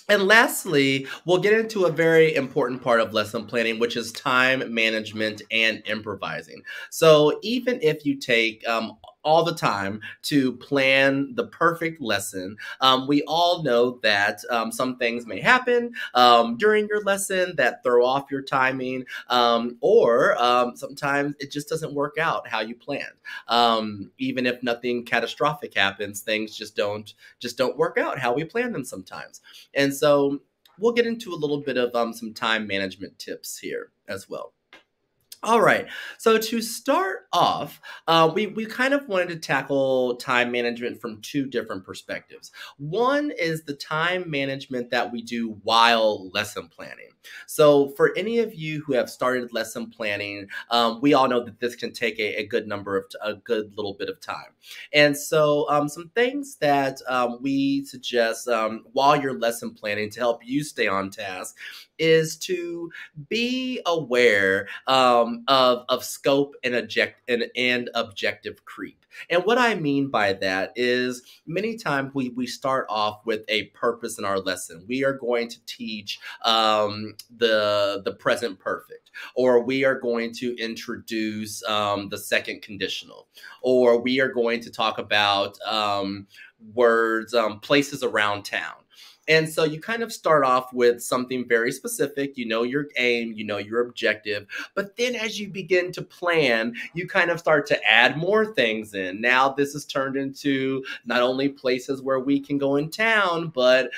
And lastly, we'll get into a very important part of lesson planning, which is time management and improvising. So even if you take all the time to plan the perfect lesson, we all know that some things may happen during your lesson that throw off your timing, or sometimes it just doesn't work out how you planned. Even if nothing catastrophic happens, things just don't work out how we plan them sometimes. And so we'll get into a little bit of some time management tips here as well. All right, so to start off, we kind of wanted to tackle time management from two different perspectives. One is the time management that we do while lesson planning. So for any of you who have started lesson planning, we all know that this can take a good little bit of time. And so some things that we suggest while you're lesson planning to help you stay on task is to be aware of scope and objective creep. And what I mean by that is many times we start off with a purpose in our lesson. We are going to teach the present perfect, or we are going to introduce the second conditional, or we are going to talk about words, places around town. And so you kind of start off with something very specific, you know your aim, you know your objective, but then as you begin to plan, you kind of start to add more things in. Now this is turned into not only places where we can go in town, but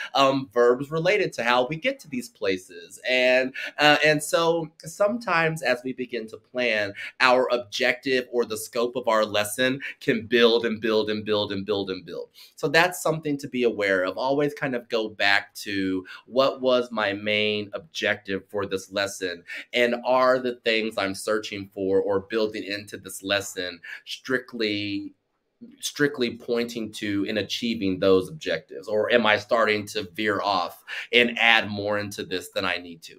verbs related to how we get to these places. And so sometimes as we begin to plan, our objective or the scope of our lesson can build and build and build and build and build. So that's something to be aware of. Always kind of go back to what was my main objective for this lesson, and are the things I'm searching for or building into this lesson strictly pointing to and achieving those objectives, or am I starting to veer off and add more into this than I need to?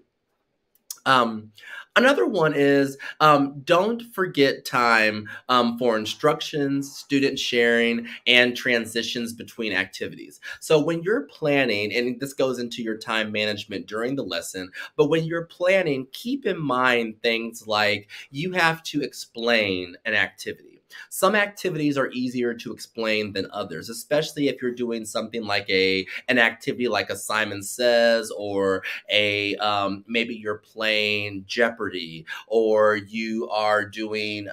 Another one is don't forget time for instructions, student sharing, and transitions between activities. So when you're planning, and this goes into your time management during the lesson, but when you're planning, keep in mind things like you have to explain an activity. Some activities are easier to explain than others, especially if you're doing something like an activity like a Simon Says, or maybe you're playing Jeopardy, or you are doing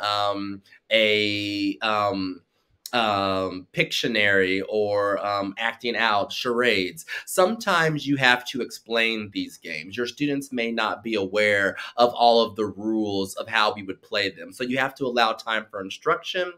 Pictionary, or acting out, charades. Sometimes you have to explain these games. Your students may not be aware of all of the rules of how we would play them. So you have to allow time for instruction.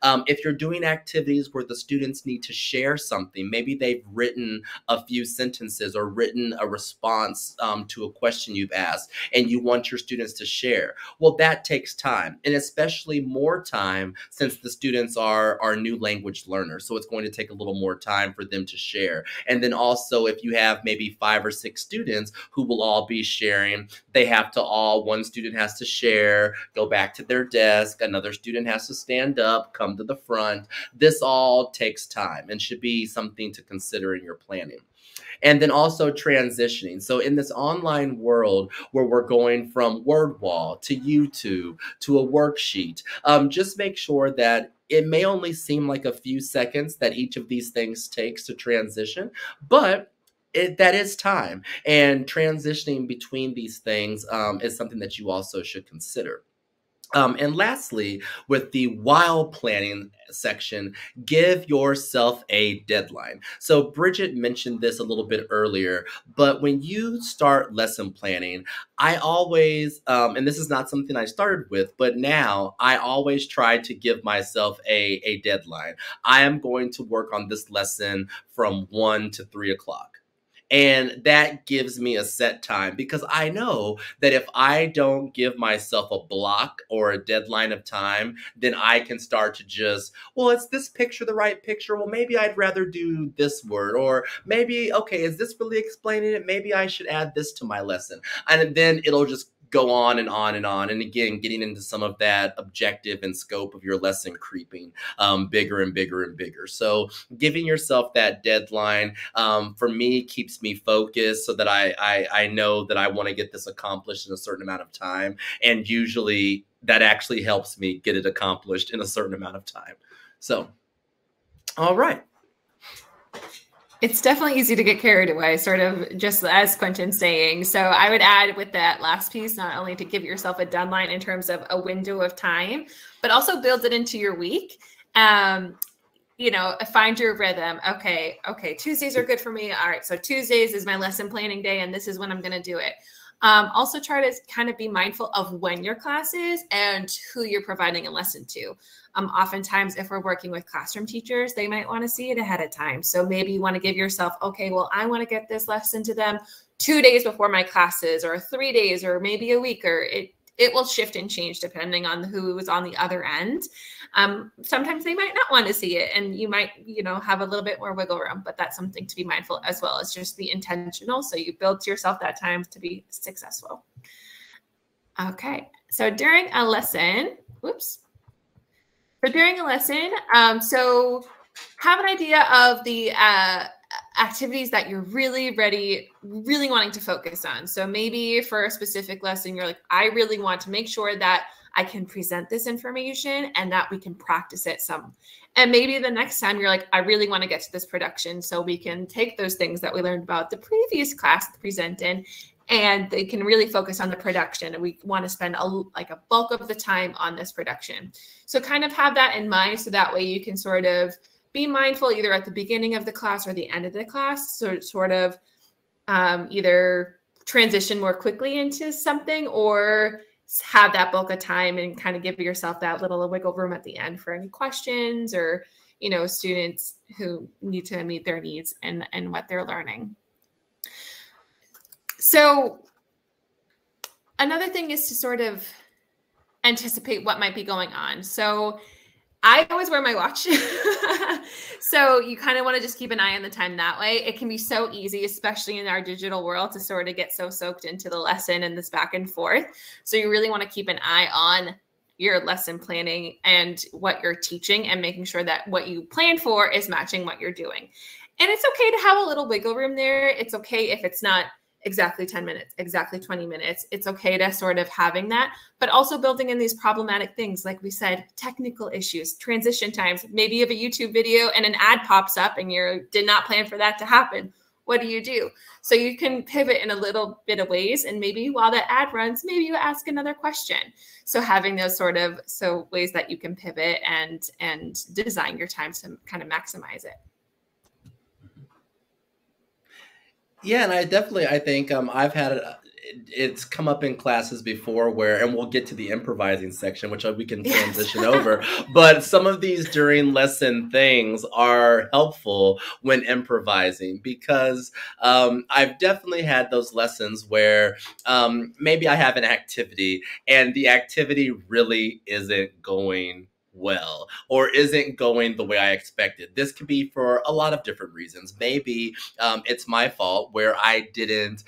If you're doing activities where the students need to share something, maybe they've written a few sentences or written a response to a question you've asked, and you want your students to share. Well, that takes time, and especially more time since the students are new language learners. So it's going to take a little more time for them to share. And then also, if you have maybe 5 or 6 students who will all be sharing, one student has to share, go back to their desk, another student has to stand up, come to the front. This all takes time and should be something to consider in your planning. And then also transitioning. So in this online world where we're going from word wall to YouTube to a worksheet, just make sure that it may only seem like a few seconds that each of these things takes to transition, but that is time. And transitioning between these things is something that you also should consider. And lastly, with the while planning section, give yourself a deadline. So Bridget mentioned this a little bit earlier, but when you start lesson planning, I always, and this is not something I started with, but now I always try to give myself a deadline. I am going to work on this lesson from 1 to 3 o'clock. And that gives me a set time, because I know that if I don't give myself a block or a deadline of time, then I can start to just, well, is this picture the right picture? Well, maybe I'd rather do this word. Or maybe, okay, is this really explaining it? Maybe I should add this to my lesson. And then it'll just go on and on and on. And again, getting into some of that objective and scope of your lesson creeping bigger and bigger and bigger. So giving yourself that deadline, for me, keeps me focused, so that I know that I want to get this accomplished in a certain amount of time. And usually that actually helps me get it accomplished in a certain amount of time. So, all right. It's definitely easy to get carried away, sort of just as Quentin's saying. So I would add with that last piece, not only to give yourself a deadline in terms of a window of time, but also build it into your week. You know, find your rhythm. Okay, Tuesdays are good for me. All right, so Tuesdays is my lesson planning day, and this is when I'm going to do it. Also try to kind of be mindful of when your class is and who you're providing a lesson to. Oftentimes, if we're working with classroom teachers, they might want to see it ahead of time. So maybe you want to give yourself, okay, well, I want to get this lesson to them 2 days before my classes, or 3 days, or maybe a week, or it will shift and change depending on who is on the other end. Sometimes they might not want to see it, and you might, you know, have a little bit more wiggle room, but that's something to be mindful as well. As just be intentional, so you build to yourself that time to be successful. Okay, so during a lesson, so have an idea of the activities that you're really wanting to focus on. So maybe for a specific lesson, you're like, I really want to make sure that I can present this information and that we can practice it some. And maybe the next time you're like, I really want to get to this production, so we can take those things that we learned about the previous class to present in, and they can really focus on the production. And we want to spend a bulk of the time on this production. So kind of have that in mind, so that way you can sort of be mindful either at the beginning of the class or the end of the class. So sort of either transition more quickly into something, or have that bulk of time and kind of give yourself that little wiggle room at the end for any questions, or, you know, students who need to meet their needs and what they're learning. So another thing is to sort of anticipate what might be going on. So I always wear my watch. So you kind of want to just keep an eye on the time that way. It can be so easy, especially in our digital world, to sort of get so soaked into the lesson and this back and forth. So you really want to keep an eye on your lesson planning and what you're teaching, and making sure that what you plan for is matching what you're doing. And it's okay to have a little wiggle room there. It's okay if it's not exactly 10 minutes, exactly 20 minutes. It's okay to sort of having that, but also building in these problematic things. Like we said, technical issues, transition times. Maybe you have a YouTube video and an ad pops up and you did not plan for that to happen. What do? So you can pivot in a little bit of ways. And maybe while that ad runs, maybe you ask another question. So having those sort of ways that you can pivot and design your time to kind of maximize it. Yeah, and I think I've had it's come up in classes before where, and we'll get to the improvising section, which we can transition over, but some of these during lesson things are helpful when improvising, because I've definitely had those lessons where maybe I have an activity and the activity really isn't going well, or isn't going the way I expected. This could be for a lot of different reasons. Maybe it's my fault where I didn't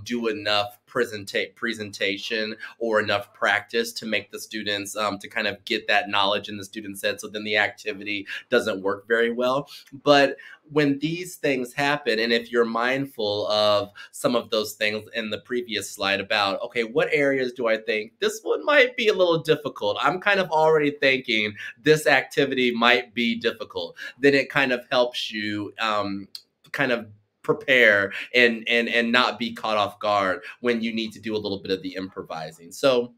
do enough presentation or enough practice to make the students to kind of get that knowledge in the student's head, so then the activity doesn't work very well. But when these things happen, and if you're mindful of some of those things in the previous slide about, okay, what areas do I think this one might be a little difficult? I'm kind of already thinking this activity might be difficult. Then it kind of helps you kind of prepare and not be caught off guard when you need to do a little bit of the improvising. So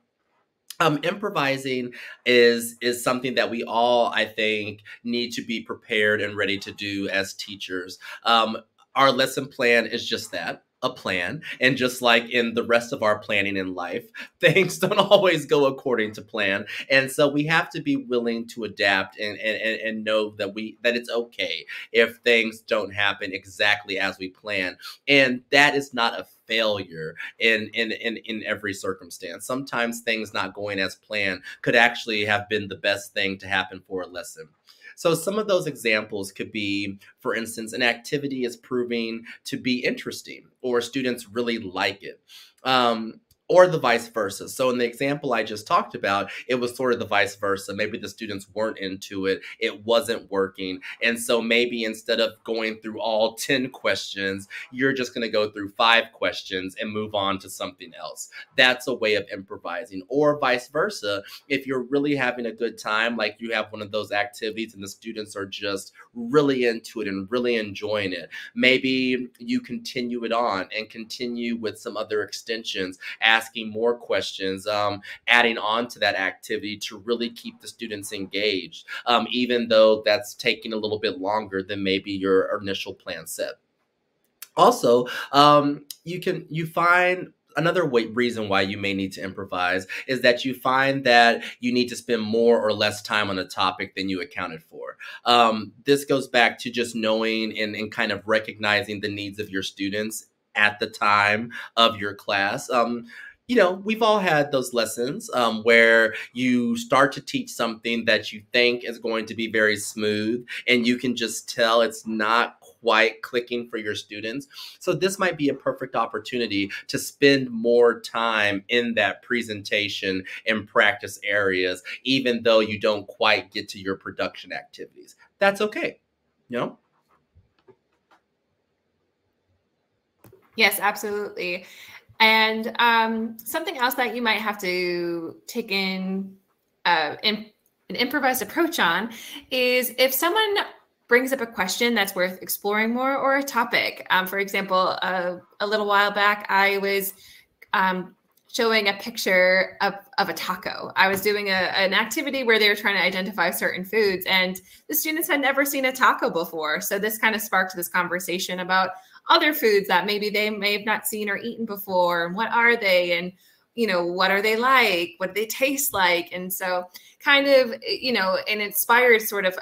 improvising is something that we all, I think, need to be prepared and ready to do as teachers. Our lesson plan is just that, a plan. And just like in the rest of our planning in life, things don't always go according to plan. And so we have to be willing to adapt and know that that it's okay if things don't happen exactly as we plan. And that is not a failure in every circumstance. Sometimes things not going as planned could actually have been the best thing to happen for a lesson. So some of those examples could be, for instance, an activity is proving to be interesting or students really like it. Or the vice versa. So in the example I just talked about, it was sort of the vice versa. Maybe the students weren't into it. It wasn't working. And so maybe instead of going through all 10 questions, you're just going to go through 5 questions and move on to something else. That's a way of improvising. Or vice versa. If you're really having a good time, like you have one of those activities and the students are just really into it and really enjoying it, maybe you continue it on and continue with some other extensions, asking more questions, adding on to that activity to really keep the students engaged, even though that's taking a little bit longer than maybe your initial plan said. Also, you find another reason why you may need to improvise is that you find that you need to spend more or less time on a topic than you accounted for. This goes back to just knowing and kind of recognizing the needs of your students at the time of your class. You know, we've all had those lessons where you start to teach something that you think is going to be very smooth, and you can just tell it's not quite clicking for your students. So this might be a perfect opportunity to spend more time in that presentation and practice areas, even though you don't quite get to your production activities. That's okay, you know? Yes, absolutely. And something else that you might have to take in an improvised approach on is if someone brings up a question that's worth exploring more or a topic. For example, a little while back, I was showing a picture of a taco. I was doing an activity where they were trying to identify certain foods, and the students had never seen a taco before. So this kind of sparked this conversation about other foods that maybe they may have not seen or eaten before. And what are they? And, you know, what are they like? What do they taste like? And so kind of, you know, and inspired sort of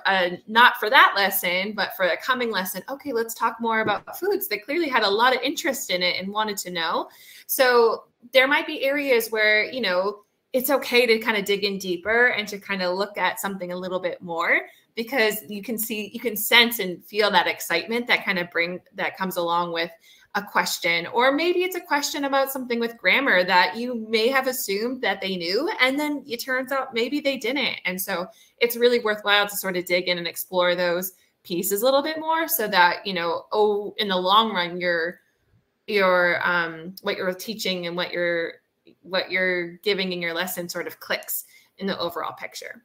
not for that lesson, but for a coming lesson. Okay, let's talk more about foods. They clearly had a lot of interest in it and wanted to know. So there might be areas where, you know, it's okay to kind of dig in deeper and to kind of look at something a little bit more, because you can sense and feel that excitement that comes along with a question. Or maybe it's a question about something with grammar that you may have assumed that they knew, and then it turns out maybe they didn't. And so it's really worthwhile to sort of dig in and explore those pieces a little bit more, so that, you know, in the long run, what you're teaching and what you're giving in your lesson sort of clicks in the overall picture.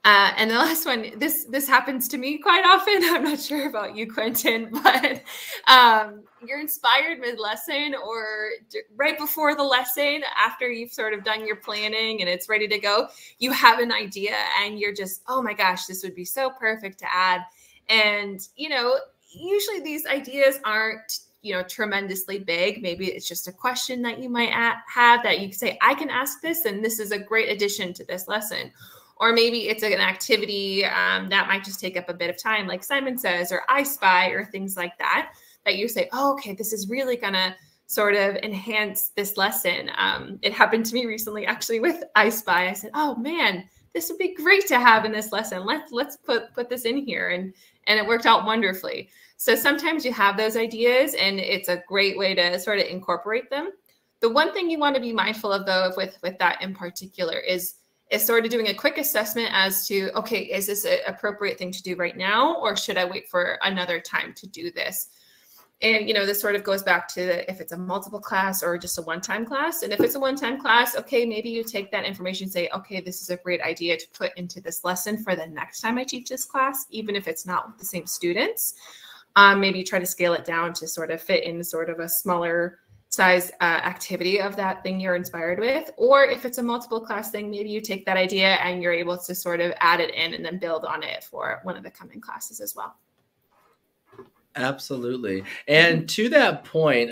And the last one, this happens to me quite often. I'm not sure about you, Quentin, but you're inspired mid-lesson or right before the lesson, after you've sort of done your planning and it's ready to go, you have an idea and you're just, oh my gosh, this would be so perfect to add. And, you know, usually these ideas aren't, you know, tremendously big. Maybe it's just a question that you might have that you can say, I can ask this, and this is a great addition to this lesson. Or maybe it's an activity that might just take up a bit of time, like Simon says, or I Spy, or things like that, that you say, oh, okay, this is really going to sort of enhance this lesson. It happened to me recently, actually, with I Spy. I said, oh, man, this would be great to have in this lesson. Let's put this in here. And it worked out wonderfully. So sometimes you have those ideas, and it's a great way to sort of incorporate them. The one thing you want to be mindful of, though, with that in particular is sort of doing a quick assessment as to, okay, is this an appropriate thing to do right now, or should I wait for another time to do this? And, you know, this sort of goes back to if it's a multiple class or just a one-time class. And if it's a one-time class, okay, maybe you take that information and say, okay, this is a great idea to put into this lesson for the next time I teach this class, even if it's not with the same students. Maybe you try to scale it down to sort of fit in sort of a smaller size activity of that thing you're inspired with. Or if it's a multiple class thing, maybe you take that idea and you're able to sort of add it in and then build on it for one of the coming classes as well. Absolutely. And to that point,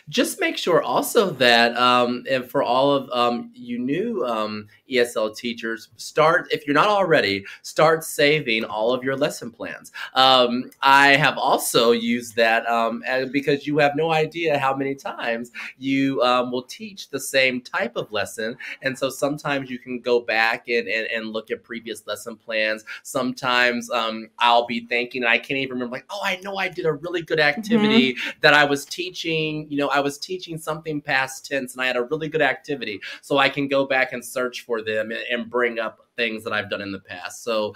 just make sure also that, and for all of you new ESL teachers, start, if you're not already, start saving all of your lesson plans. I have also used that because you have no idea how many times you will teach the same type of lesson. And so sometimes you can go back and look at previous lesson plans. Sometimes I'll be thinking, I can't even remember, like, oh, I know I did a really good activity that I was teaching. You know, I was teaching something past tense and I had a really good activity. So I can go back and search for them and bring up things that I've done in the past. So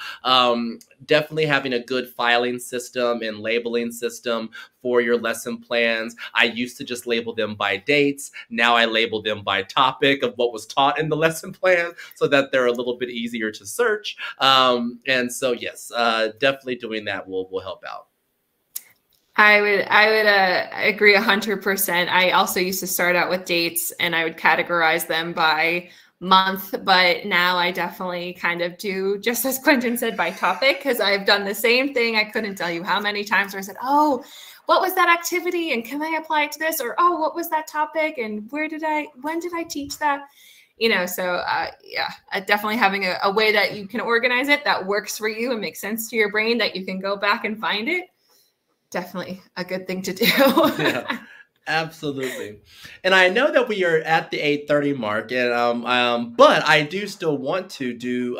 definitely having a good filing system and labeling system for your lesson plans. I used to just label them by dates. Now I label them by topic of what was taught in the lesson plan so that they're a little bit easier to search. And so, yes, definitely doing that will help out. I would agree 100%. I also used to start out with dates and I would categorize them by month, but now I definitely kind of do, just as Quentin said, by topic, because I've done the same thing. I couldn't tell you how many times where I said, oh, what was that activity? And can I apply it to this? Or, oh, what was that topic? And when did I teach that? You know, so yeah, definitely having a way that you can organize it that works for you and makes sense to your brain, that you can go back and find it. Definitely a good thing to do. Yeah, absolutely. And I know that we are at the 8:30 mark, and but I do still want to do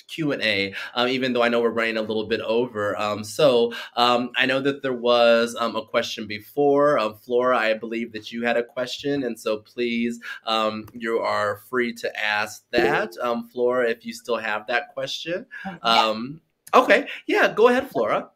Q&A, even though I know we're running a little bit over. So I know that there was a question before. Flora, I believe that you had a question, and so please, you are free to ask that. Flora, if you still have that question. Okay, yeah, go ahead, Flora.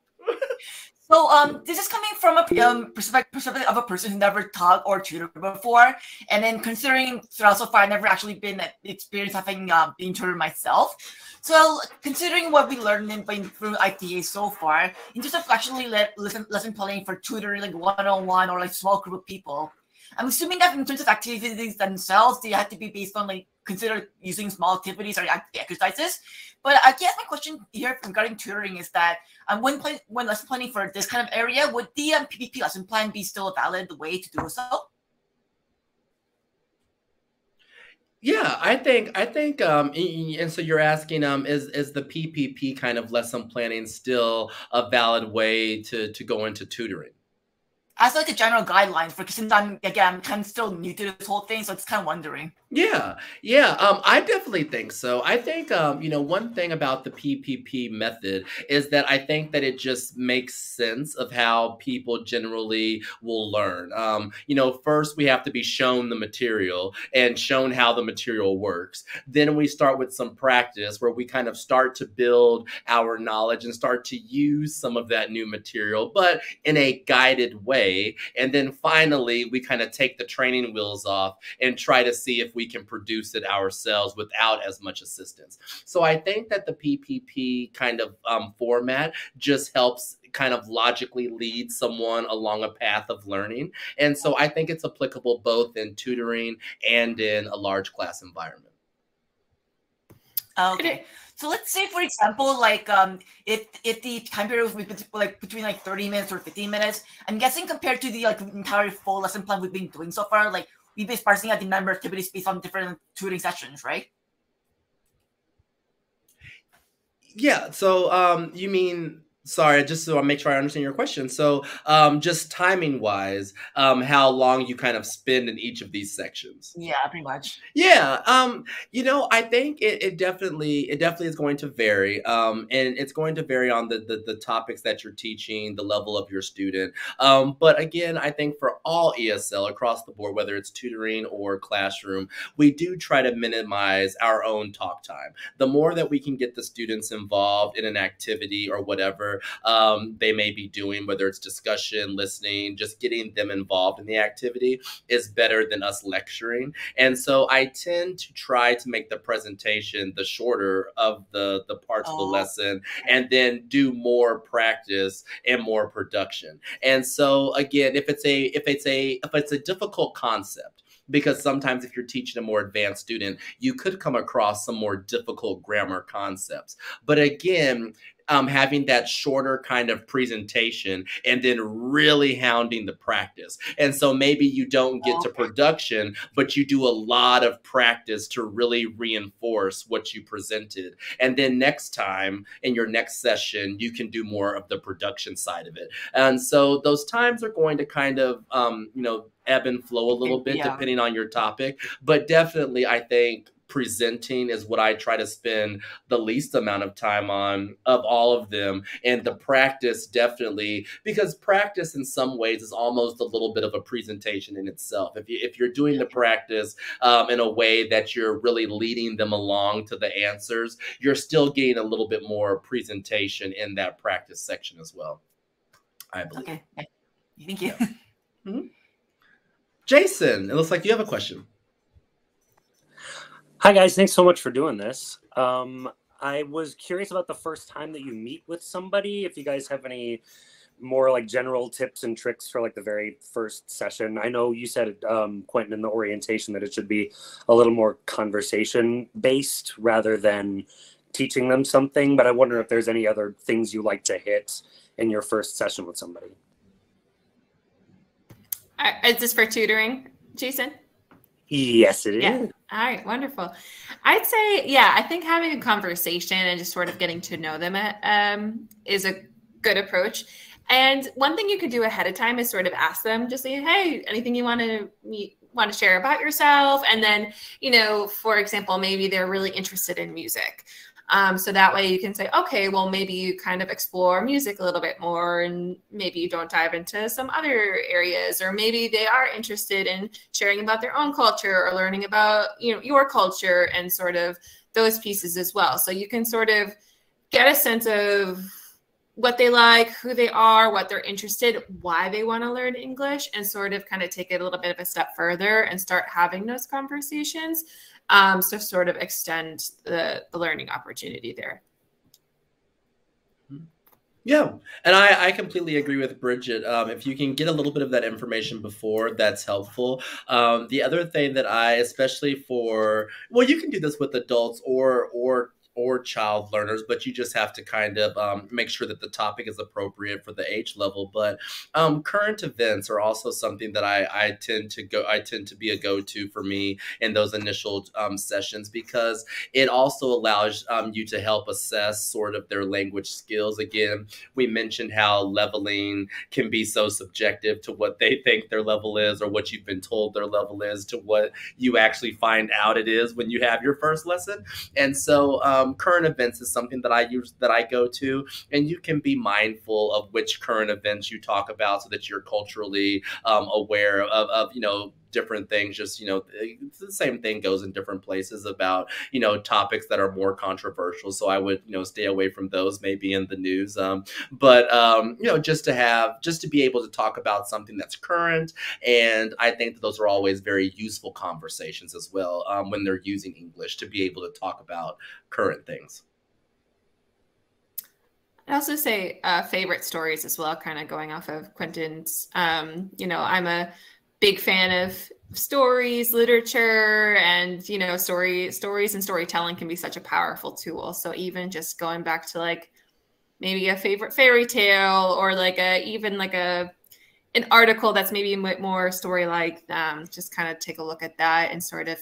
So this is coming from a perspective of a person who never taught or tutored before, and then considering throughout so far, I've never actually been experienced having being tutored myself. So considering what we learned through ITA so far, in terms of actually lesson planning for tutoring, like one-on-one or like small group of people, I'm assuming that in terms of activities themselves, they have to be based on like consider using small activities or exercises. But I guess my question here regarding tutoring is that when lesson planning for this kind of area, would the PPP lesson plan be still a valid way to do so? Yeah, I think, and so you're asking, is the PPP kind of lesson planning still a valid way to go into tutoring? As like a general guideline, for since I'm kind of still new to this whole thing, so it's kind of wondering. Yeah, I definitely think so. I think, one thing about the PPP method is that I think that it just makes sense of how people generally will learn. First we have to be shown the material and shown how the material works. Then we start with some practice where we kind of start to build our knowledge and start to use some of that new material, but in a guided way. And then finally, we kind of take the training wheels off and try to see if we can produce it ourselves without as much assistance. So I think that the PPP kind of format just helps kind of logically lead someone along a path of learning. And so I think it's applicable both in tutoring and in a large class environment. Okay. So let's say, for example, like if the time period was like between like 30 minutes or 15 minutes, I'm guessing compared to the like entire full lesson plan we've been doing so far, like we've been parsing out the number of activities based on different tutoring sessions, right? Yeah. So you mean, sorry, just so I make sure I understand your question. So just timing wise, how long you kind of spend in each of these sections? Yeah, pretty much. Yeah, I think it definitely is going to vary, and it's going to vary on the topics that you're teaching, the level of your student. But again, I think for all ESL across the board, whether it's tutoring or classroom, we do try to minimize our own talk time. The more that we can get the students involved in an activity or whatever they may be doing, whether it's discussion, listening, just getting them involved in the activity is better than us lecturing. And so I tend to try to make the presentation the shorter of the parts of the lesson, and then do more practice and more production. And so again, if it's a difficult concept, because sometimes if you're teaching a more advanced student, you could come across some more difficult grammar concepts. But again, having that shorter kind of presentation and then really hounding the practice. And so maybe you don't get to production, but you do a lot of practice to really reinforce what you presented. And then next time in your next session, you can do more of the production side of it. And so those times are going to kind of, ebb and flow a little bit depending on your topic. But definitely, I think presenting is what I try to spend the least amount of time on of all of them. And the practice definitely, because practice in some ways is almost a little bit of a presentation in itself. If you're doing the practice in a way that you're really leading them along to the answers, you're still getting a little bit more presentation in that practice section as well, I believe. Okay. Thank you. Mm-hmm. Jason, it looks like you have a question. Hi, guys. Thanks so much for doing this. I was curious about the first time that you meet with somebody, if you guys have any more like general tips and tricks for like the very first session. I know you said, Quentin, in the orientation that it should be a little more conversation based rather than teaching them something, but I wonder if there's any other things you like to hit in your first session with somebody. Is this for tutoring, Jason? Yes, it is. Yeah. All right, wonderful. I'd say, I think having a conversation and just sort of getting to know them is a good approach. And one thing you could do ahead of time is sort of ask them, just say, hey, anything you want to share about yourself? And then, for example, maybe they're really interested in music. So that way you can say, okay, well, maybe you kind of explore music a little bit more and maybe you don't dive into some other areas, or maybe they are interested in sharing about their own culture or learning about, your culture and sort of those pieces as well. So you can sort of get a sense of what they like, who they are, what they're interested, why they want to learn English, and sort of kind of take it a little bit of a step further and start having those conversations. So sort of extend the learning opportunity there. Yeah, and I completely agree with Bridget. If you can get a little bit of that information before, that's helpful. The other thing that especially you can do this with adults or child learners, but you just have to kind of make sure that the topic is appropriate for the age level. But current events are also something that I tend to be a go-to for me in those initial sessions, because it also allows you to help assess sort of their language skills. Again, we mentioned how leveling can be so subjective to what they think their level is, or what you've been told their level is, to what you actually find out it is when you have your first lesson. And so current events is something that I go to, and you can be mindful of which current events you talk about so that you're culturally aware of different things. Just, the same thing goes in different places about, topics that are more controversial. So I would, stay away from those maybe in the news. But just to be able to talk about something that's current. And I think that those are always very useful conversations as well, when they're using English, to be able to talk about current things. I also say favorite stories as well, kind of going off of Quentin's. I'm a big fan of stories, literature, and stories and storytelling can be such a powerful tool. So even just going back to like maybe a favorite fairy tale, or like an article that's maybe a bit more story-like, just kind of take a look at that and sort of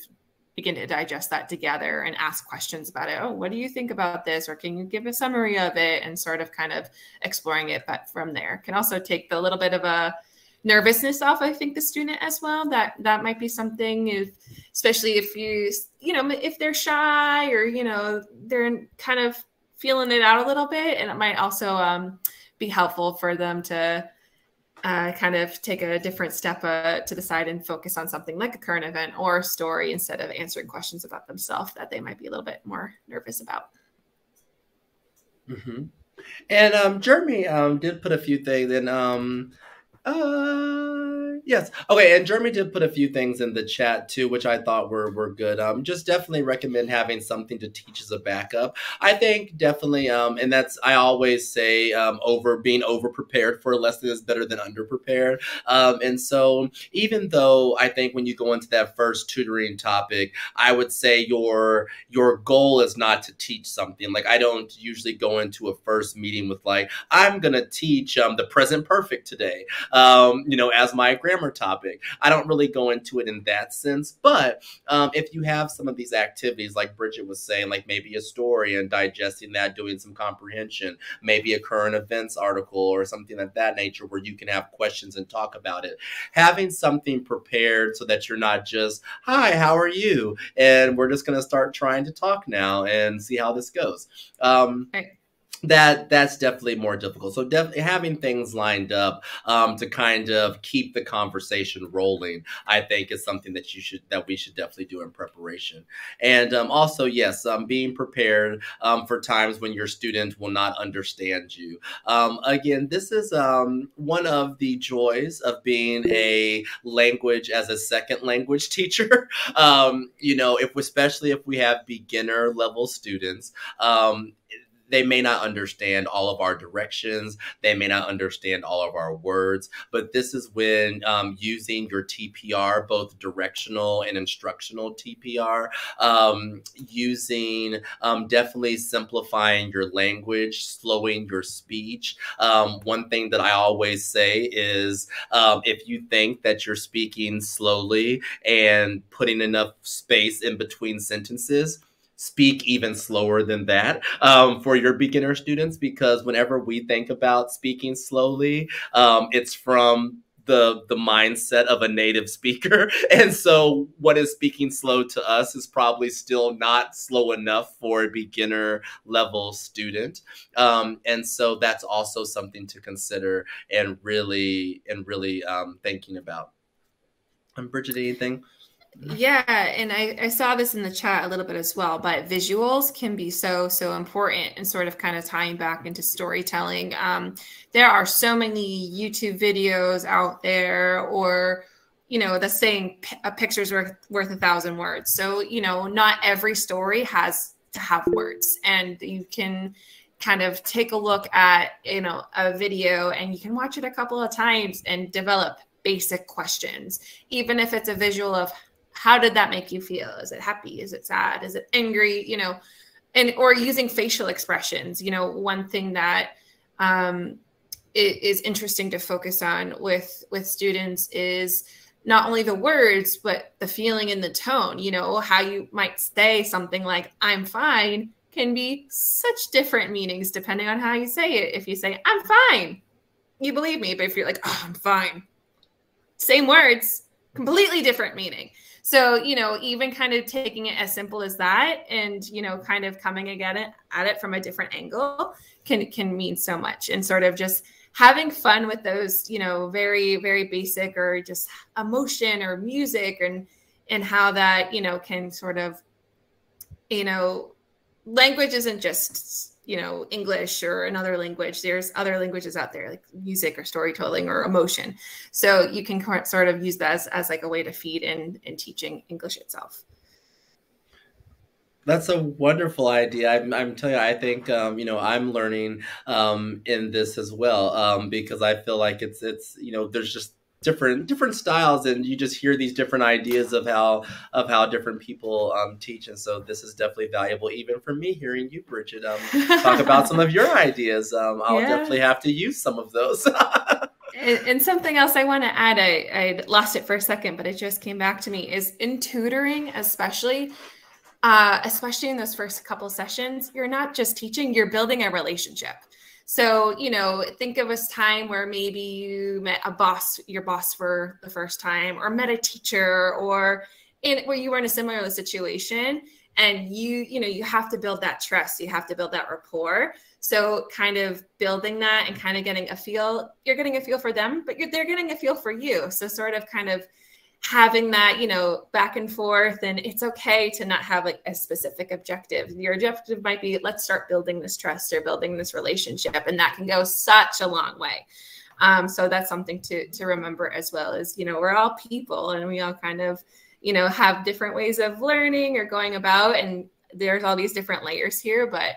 begin to digest that together and ask questions about it. Oh, what do you think about this? Or can you give a summary of it? And sort of kind of exploring it. But from there can also take the little bit of a nervousness off, I think, the student as well. That might be something, especially if if they're shy, or, they're kind of feeling it out a little bit. And it might also be helpful for them to kind of take a different step to the side and focus on something like a current event or a story, instead of answering questions about themselves that they might be a little bit more nervous about. Mm-hmm. And Jeremy did put a few things in. Yes. Okay. And Jeremy did put a few things in the chat too, which I thought were good. Just definitely recommend having something to teach as a backup. I think definitely, and that's, I always say, being over prepared for a lesson is better than under prepared. And so even though I think when you go into that first tutoring topic, I would say your goal is not to teach something. Like, I don't usually go into a first meeting with like, I'm going to teach the present perfect today, as my grammar topic. I don't really go into it in that sense. But if you have some of these activities, like Bridget was saying, like maybe a story and digesting that, doing some comprehension, maybe a current events article or something of that nature where you can have questions and talk about it. Having something prepared so that you're not just, hi, how are you? And we're just going to start trying to talk now and see how this goes. Right. That's definitely more difficult. So having things lined up to kind of keep the conversation rolling, I think, is something that we should definitely do in preparation. And also, yes, being prepared for times when your student will not understand you. Again, this is one of the joys of being a language as a second language teacher. Especially if we have beginner level students. They may not understand all of our directions. They may not understand all of our words, but this is when using your TPR, both directional and instructional TPR, using definitely simplifying your language, slowing your speech. One thing that I always say is if you think that you're speaking slowly and putting enough space in between sentences, speak even slower than that for your beginner students, because whenever we think about speaking slowly, it's from the mindset of a native speaker. And so what is speaking slow to us is probably still not slow enough for a beginner level student. And so that's also something to consider and really thinking about. Bridget, anything? Yeah, and I saw this in the chat a little bit as well, but visuals can be so important and sort of kind of tying back into storytelling. There are so many YouTube videos out there, or, the saying, a picture's worth 1,000 words. So, not every story has to have words, and you can kind of take a look at, a video, and you can watch it a couple of times and develop basic questions, even if it's a visual of, how did that make you feel? Is it happy? Is it sad? Is it angry? Or using facial expressions. One thing that is interesting to focus on with students is not only the words, but the feeling and the tone. How you might say something like, I'm fine, can be such different meanings depending on how you say it. If you say, I'm fine, you believe me. But if you're like, oh, I'm fine, same words, completely different meaning. So, even kind of taking it as simple as that and, kind of coming at it from a different angle can mean so much, and sort of just having fun with those, very, very basic, or just emotion or music, and how that, can sort of, language isn't just, English or another language. There's other languages out there, like music or storytelling or emotion. So you can sort of use that as like a way to feed in teaching English itself. That's a wonderful idea. I'm telling you, I think, I'm learning in this as well, because I feel like it's there's just different styles, and you just hear these different ideas of how different people teach. And so this is definitely valuable, even for me, hearing you, Bridget, talk about some of your ideas. I'll definitely have to use some of those. And something else I want to add, I lost it for a second, but it just came back to me, is in tutoring, especially in those first couple sessions, you're not just teaching, you're building a relationship. So, think of a time where maybe you met your boss for the first time, or met a teacher, or where you were in a similar situation, and you have to build that trust. You have to build that rapport. So kind of building that and kind of getting a feel, you're getting a feel for them, but they're getting a feel for you. So sort of kind of having that, back and forth, and it's okay to not have like a specific objective. Your objective might be, let's start building this trust or building this relationship. And that can go such a long way. So that's something to remember as well, is, you know, we're all people and we all kind of, you know, have different ways of learning or going about, and there's all these different layers here. But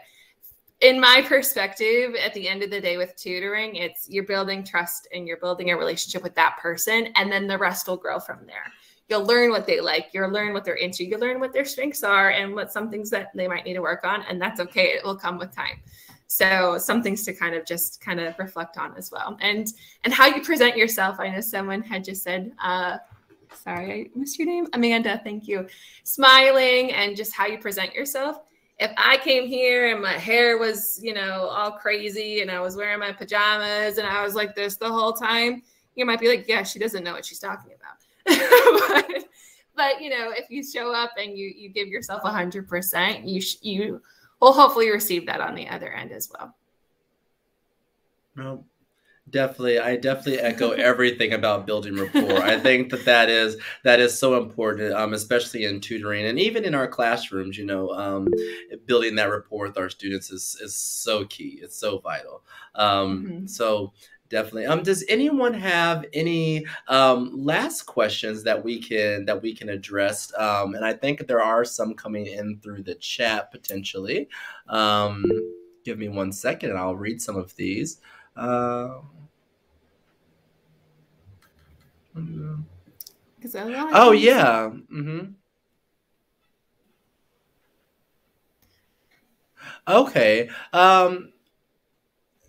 in my perspective, at the end of the day with tutoring, it's you're building trust and you're building a relationship with that person, and then the rest will grow from there. You'll learn what they like, you'll learn what they're into, you'll learn what their strengths are and what some things that they might need to work on, and that's okay. It will come with time. So some things to kind of reflect on as well. And how you present yourself. I know someone had just said, sorry, I missed your name. Amanda, thank you. Smiling and just how you present yourself. If I came here and my hair was, you know, all crazy and I was wearing my pajamas and I was like this the whole time, you might be like, yeah, she doesn't know what she's talking about. but, you know, if you show up and you give yourself 100%, you will hopefully receive that on the other end as well. Well, definitely. I definitely echo everything about building rapport. I think that is so important, especially in tutoring and even in our classrooms, you know, building that rapport with our students is so key. It's so vital. So definitely. Does anyone have any last questions that we can address? And I think there are some coming in through the chat potentially. Give me 1 second and I'll read some of these. Oh yeah. Okay.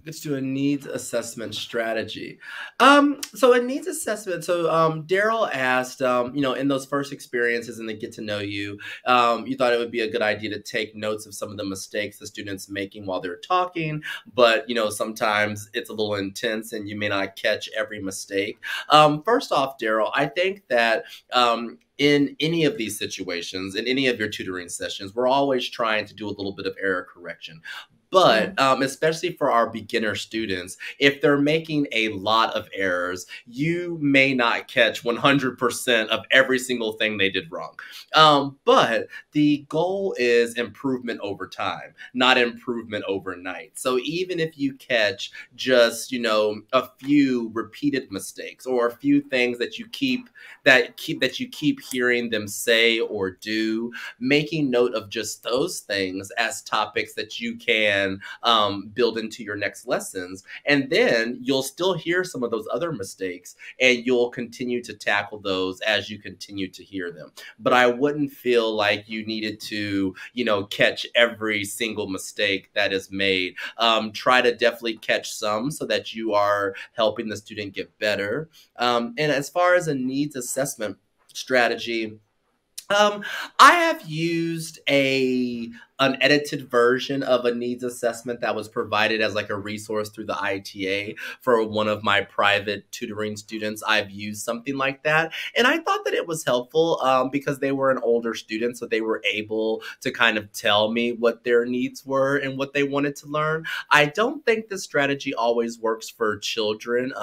Let's do a needs assessment strategy. So a needs assessment. So Daryl asked, you know, in those first experiences and the get to know you, you thought it would be a good idea to take notes of some of the mistakes the students making while they're talking, but you know, sometimes it's a little intense and you may not catch every mistake. First off, Daryl, I think that in any of these situations, in any of your tutoring sessions, we're always trying to do a little bit of error correction. But especially for our beginner students, if they're making a lot of errors, you may not catch 100% of every single thing they did wrong. But the goal is improvement over time, not improvement overnight. So even if you catch just, you know, a few repeated mistakes or a few things that you keep hearing them say or do, making note of just those things as topics that you can build into your next lessons. And then you'll still hear some of those other mistakes and you'll continue to tackle those as you continue to hear them. But I wouldn't feel like you needed to, you know, catch every single mistake that is made. Try to definitely catch some so that you are helping the student get better. And as far as a needs assessment strategy, I have used an edited version of a needs assessment that was provided as like a resource through the ITA for one of my private tutoring students. I've used something like that. And I thought that it was helpful because they were an older student, so they were able to kind of tell me what their needs were and what they wanted to learn. I don't think this strategy always works for children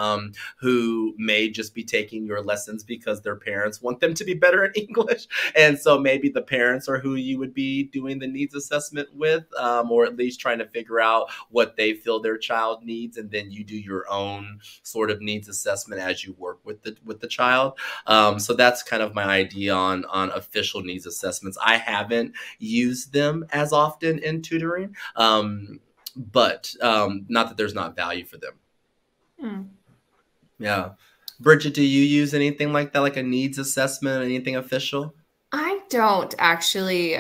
who may just be taking your lessons because their parents want them to be better at English. And so maybe the parents are who you would be doing the needs assessment with, or at least trying to figure out what they feel their child needs, and then you do your own sort of needs assessment as you work with the child. So that's kind of my idea on official needs assessments. I haven't used them as often in tutoring, but not that there's not value for them. Yeah. Bridget, do you use anything like that, like a needs assessment, anything official? I don't actually.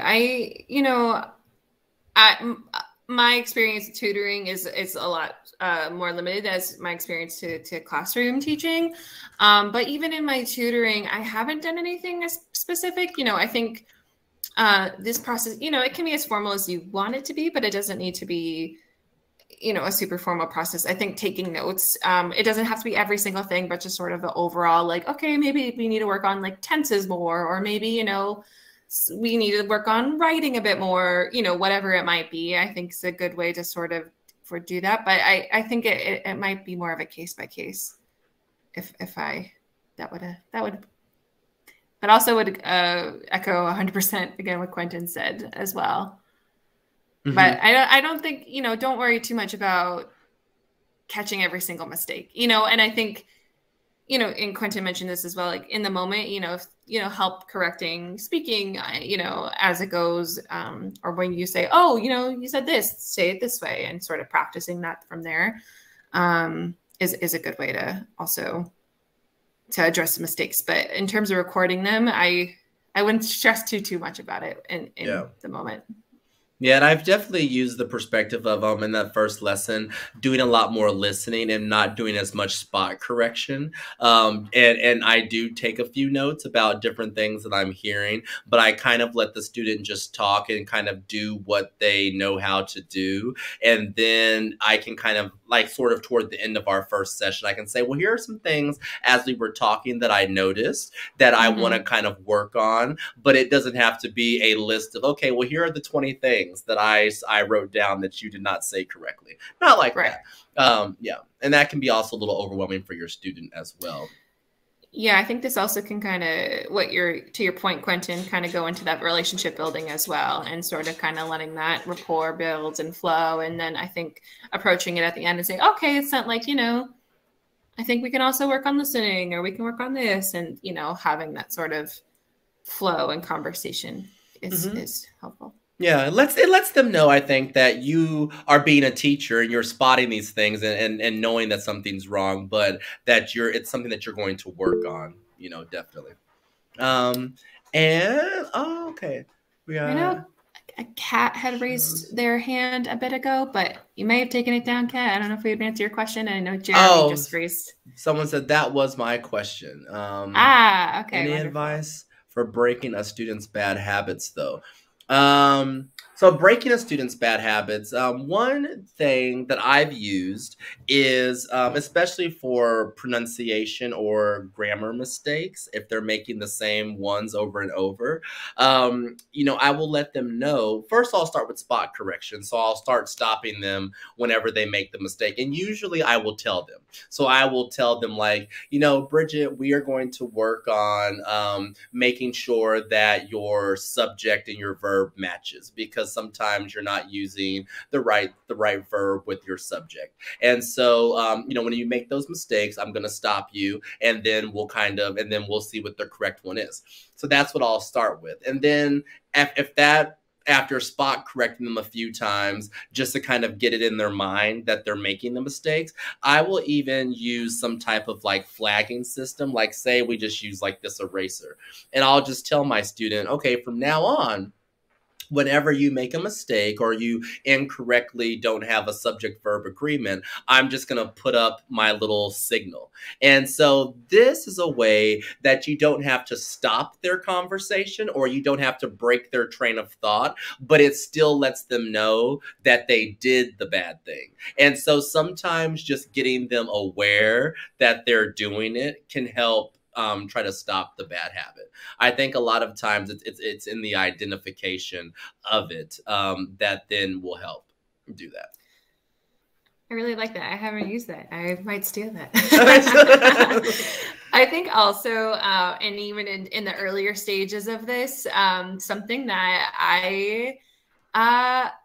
My experience with tutoring is a lot more limited as my experience to classroom teaching. But even in my tutoring, I haven't done anything as specific. You know, I think this process, you know, it can be as formal as you want it to be, but it doesn't need to be, you know, a super formal process. I think taking notes, it doesn't have to be every single thing, but just sort of the overall, like, okay, maybe we need to work on like tenses more, or maybe, you know, we need to work on writing a bit more, you know, whatever it might be. I think it's a good way to sort of do that. But I think it might be more of a case by case that would, but also would echo 100% again what Quentin said as well. But I don't think, you know, don't worry too much about catching every single mistake, you know. And I think, you know, and Quentin mentioned this as well, like in the moment, you know, if, you know, help correcting speaking, you know, as it goes, or when you say, oh, you know, you said this, say it this way, and sort of practicing that from there is a good way to also to address the mistakes. But in terms of recording them, I wouldn't stress too much about it in the moment. Yeah, and I've definitely used the perspective of in that first lesson, doing a lot more listening and not doing as much spot correction. And I do take a few notes about different things that I'm hearing, but I kind of let the student just talk and kind of do what they know how to do. And then I can kind of like sort of toward the end of our first session, I can say, well, here are some things as we were talking that I noticed that I want to kind of work on, but it doesn't have to be a list of, okay, well, here are the 20 things that I wrote down that you did not say correctly. Not like that. Yeah. And that can be also a little overwhelming for your student as well. Yeah, I think this also can kind of, to your point, Quentin, kind of go into that relationship building as well, and sort of kind of letting that rapport build and flow. And then I think approaching it at the end and saying, okay, it's not like, you know, I think we can also work on listening, or we can work on this. And, you know, having that sort of flow and conversation is helpful. Yeah, it lets them know, I think, that you are being a teacher and you're spotting these things and knowing that something's wrong, but that it's something that you're going to work on, you know, definitely. Okay. I know a cat had raised their hand a bit ago, but you may have taken it down, Kat. I don't know if we would answer your question. I know Jeremy just raised. Someone said that was my question. Okay. Any wonderful advice for breaking a student's bad habits, though? So breaking a student's bad habits, one thing that I've used is, especially for pronunciation or grammar mistakes, if they're making the same ones over and over, you know, I will let them know. First, I'll start with spot correction. So I'll start stopping them whenever they make the mistake. And usually I will tell them. So I will tell them, like, you know, Bridget, we are going to work on making sure that your subject and your verb matches, because sometimes you're not using the right verb with your subject. And so, you know, when you make those mistakes, I'm going to stop you, and then we'll see what the correct one is. So that's what I'll start with. And then after spot correcting them a few times, just to kind of get it in their mind that they're making the mistakes, I will even use some type of like flagging system. Like, say we just use like this eraser, and I'll just tell my student, okay, from now on, whenever you make a mistake or you incorrectly don't have a subject-verb agreement, I'm just going to put up my little signal. And so this is a way that you don't have to stop their conversation, or you don't have to break their train of thought, but it still lets them know that they did the bad thing. And so sometimes just getting them aware that they're doing it can help try to stop the bad habit. I think a lot of times it's in the identification of it that then will help do that. I really like that. I haven't used that. I might steal that. I think also, and even in the earlier stages of this, something that I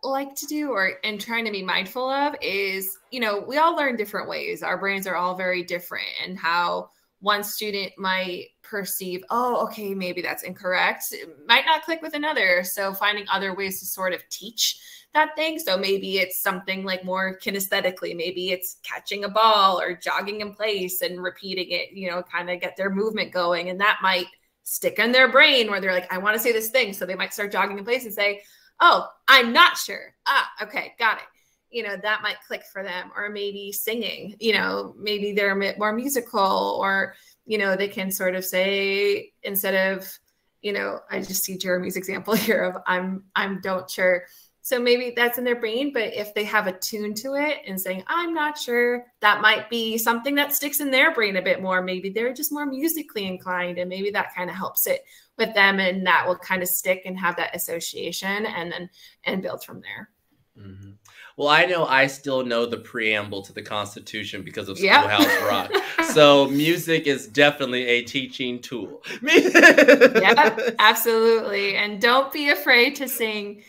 like to do and trying to be mindful of is, you know, we all learn different ways. Our brains are all very different, and how one student might perceive, oh, okay, maybe that's incorrect. It might not click with another. So finding other ways to sort of teach that thing. So maybe it's something like more kinesthetically, maybe it's catching a ball or jogging in place and repeating it, you know, kind of get their movement going. And that might stick in their brain where they're like, I want to say this thing. So they might start jogging in place and say, oh, I'm not sure. Okay, got it. You know, that might click for them. Or maybe singing, you know, maybe they're a bit more musical, or, you know, they can sort of say, instead of, you know, I just see Jeremy's example here of I'm don't sure. So maybe that's in their brain, but if they have a tune to it and saying, I'm not sure, that might be something that sticks in their brain a bit more. Maybe they're just more musically inclined, and maybe that kind of helps it with them, and that will kind of stick and have that association, and build from there. Mm-hmm. Well, I know I still know the preamble to the Constitution because of Schoolhouse Rock. So music is definitely a teaching tool. Yep, absolutely. And don't be afraid to sing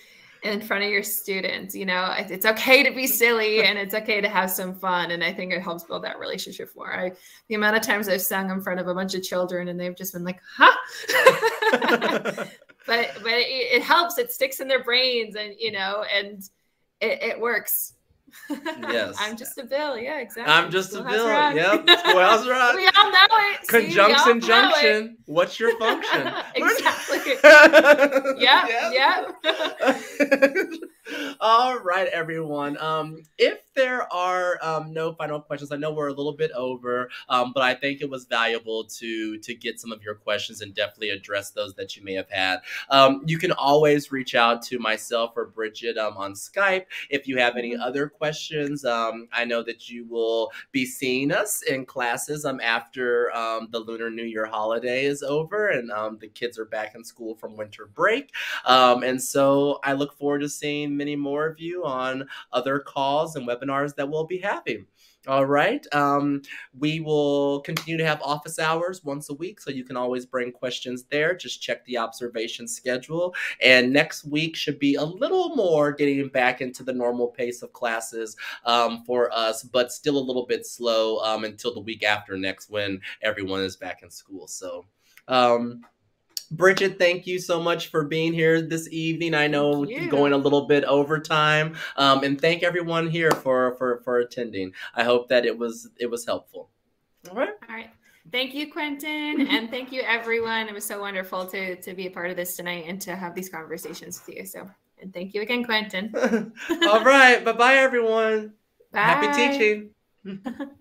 in front of your students. You know, it's okay to be silly and it's okay to have some fun. And I think it helps build that relationship more. The amount of times I've sung in front of a bunch of children and they've just been like, huh? but it helps. It sticks in their brains, and, you know, and it works. Yes. I'm just a Bill. Yeah, exactly. I'm just a Bill. Yep. Schoolhouse Rock. We all know it. Conjunction junction. What's your function? Exactly. Yep. All right, everyone. If there are no final questions, I know we're a little bit over, but I think it was valuable to get some of your questions and definitely address those that you may have had. You can always reach out to myself or Bridget on Skype if you have any other questions. I know that you will be seeing us in classes after the Lunar New Year holiday is over and the kids are back in school from winter break. And so I look forward to seeing many more of you on other calls and webinars that we'll be having. All right. We will continue to have office hours once a week, so you can always bring questions there. Just check the observation schedule. And next week should be a little more getting back into the normal pace of classes for us, but still a little bit slow until the week after next when everyone is back in school. So, Bridget, thank you so much for being here this evening. I know going a little bit over time, and thank everyone here for attending. I hope that it was helpful. All right. All right. Thank you, Quentin, and thank you, everyone. It was so wonderful to be a part of this tonight and to have these conversations with you. So, and thank you again, Quentin. All right. Bye-bye, everyone. Bye. Happy teaching.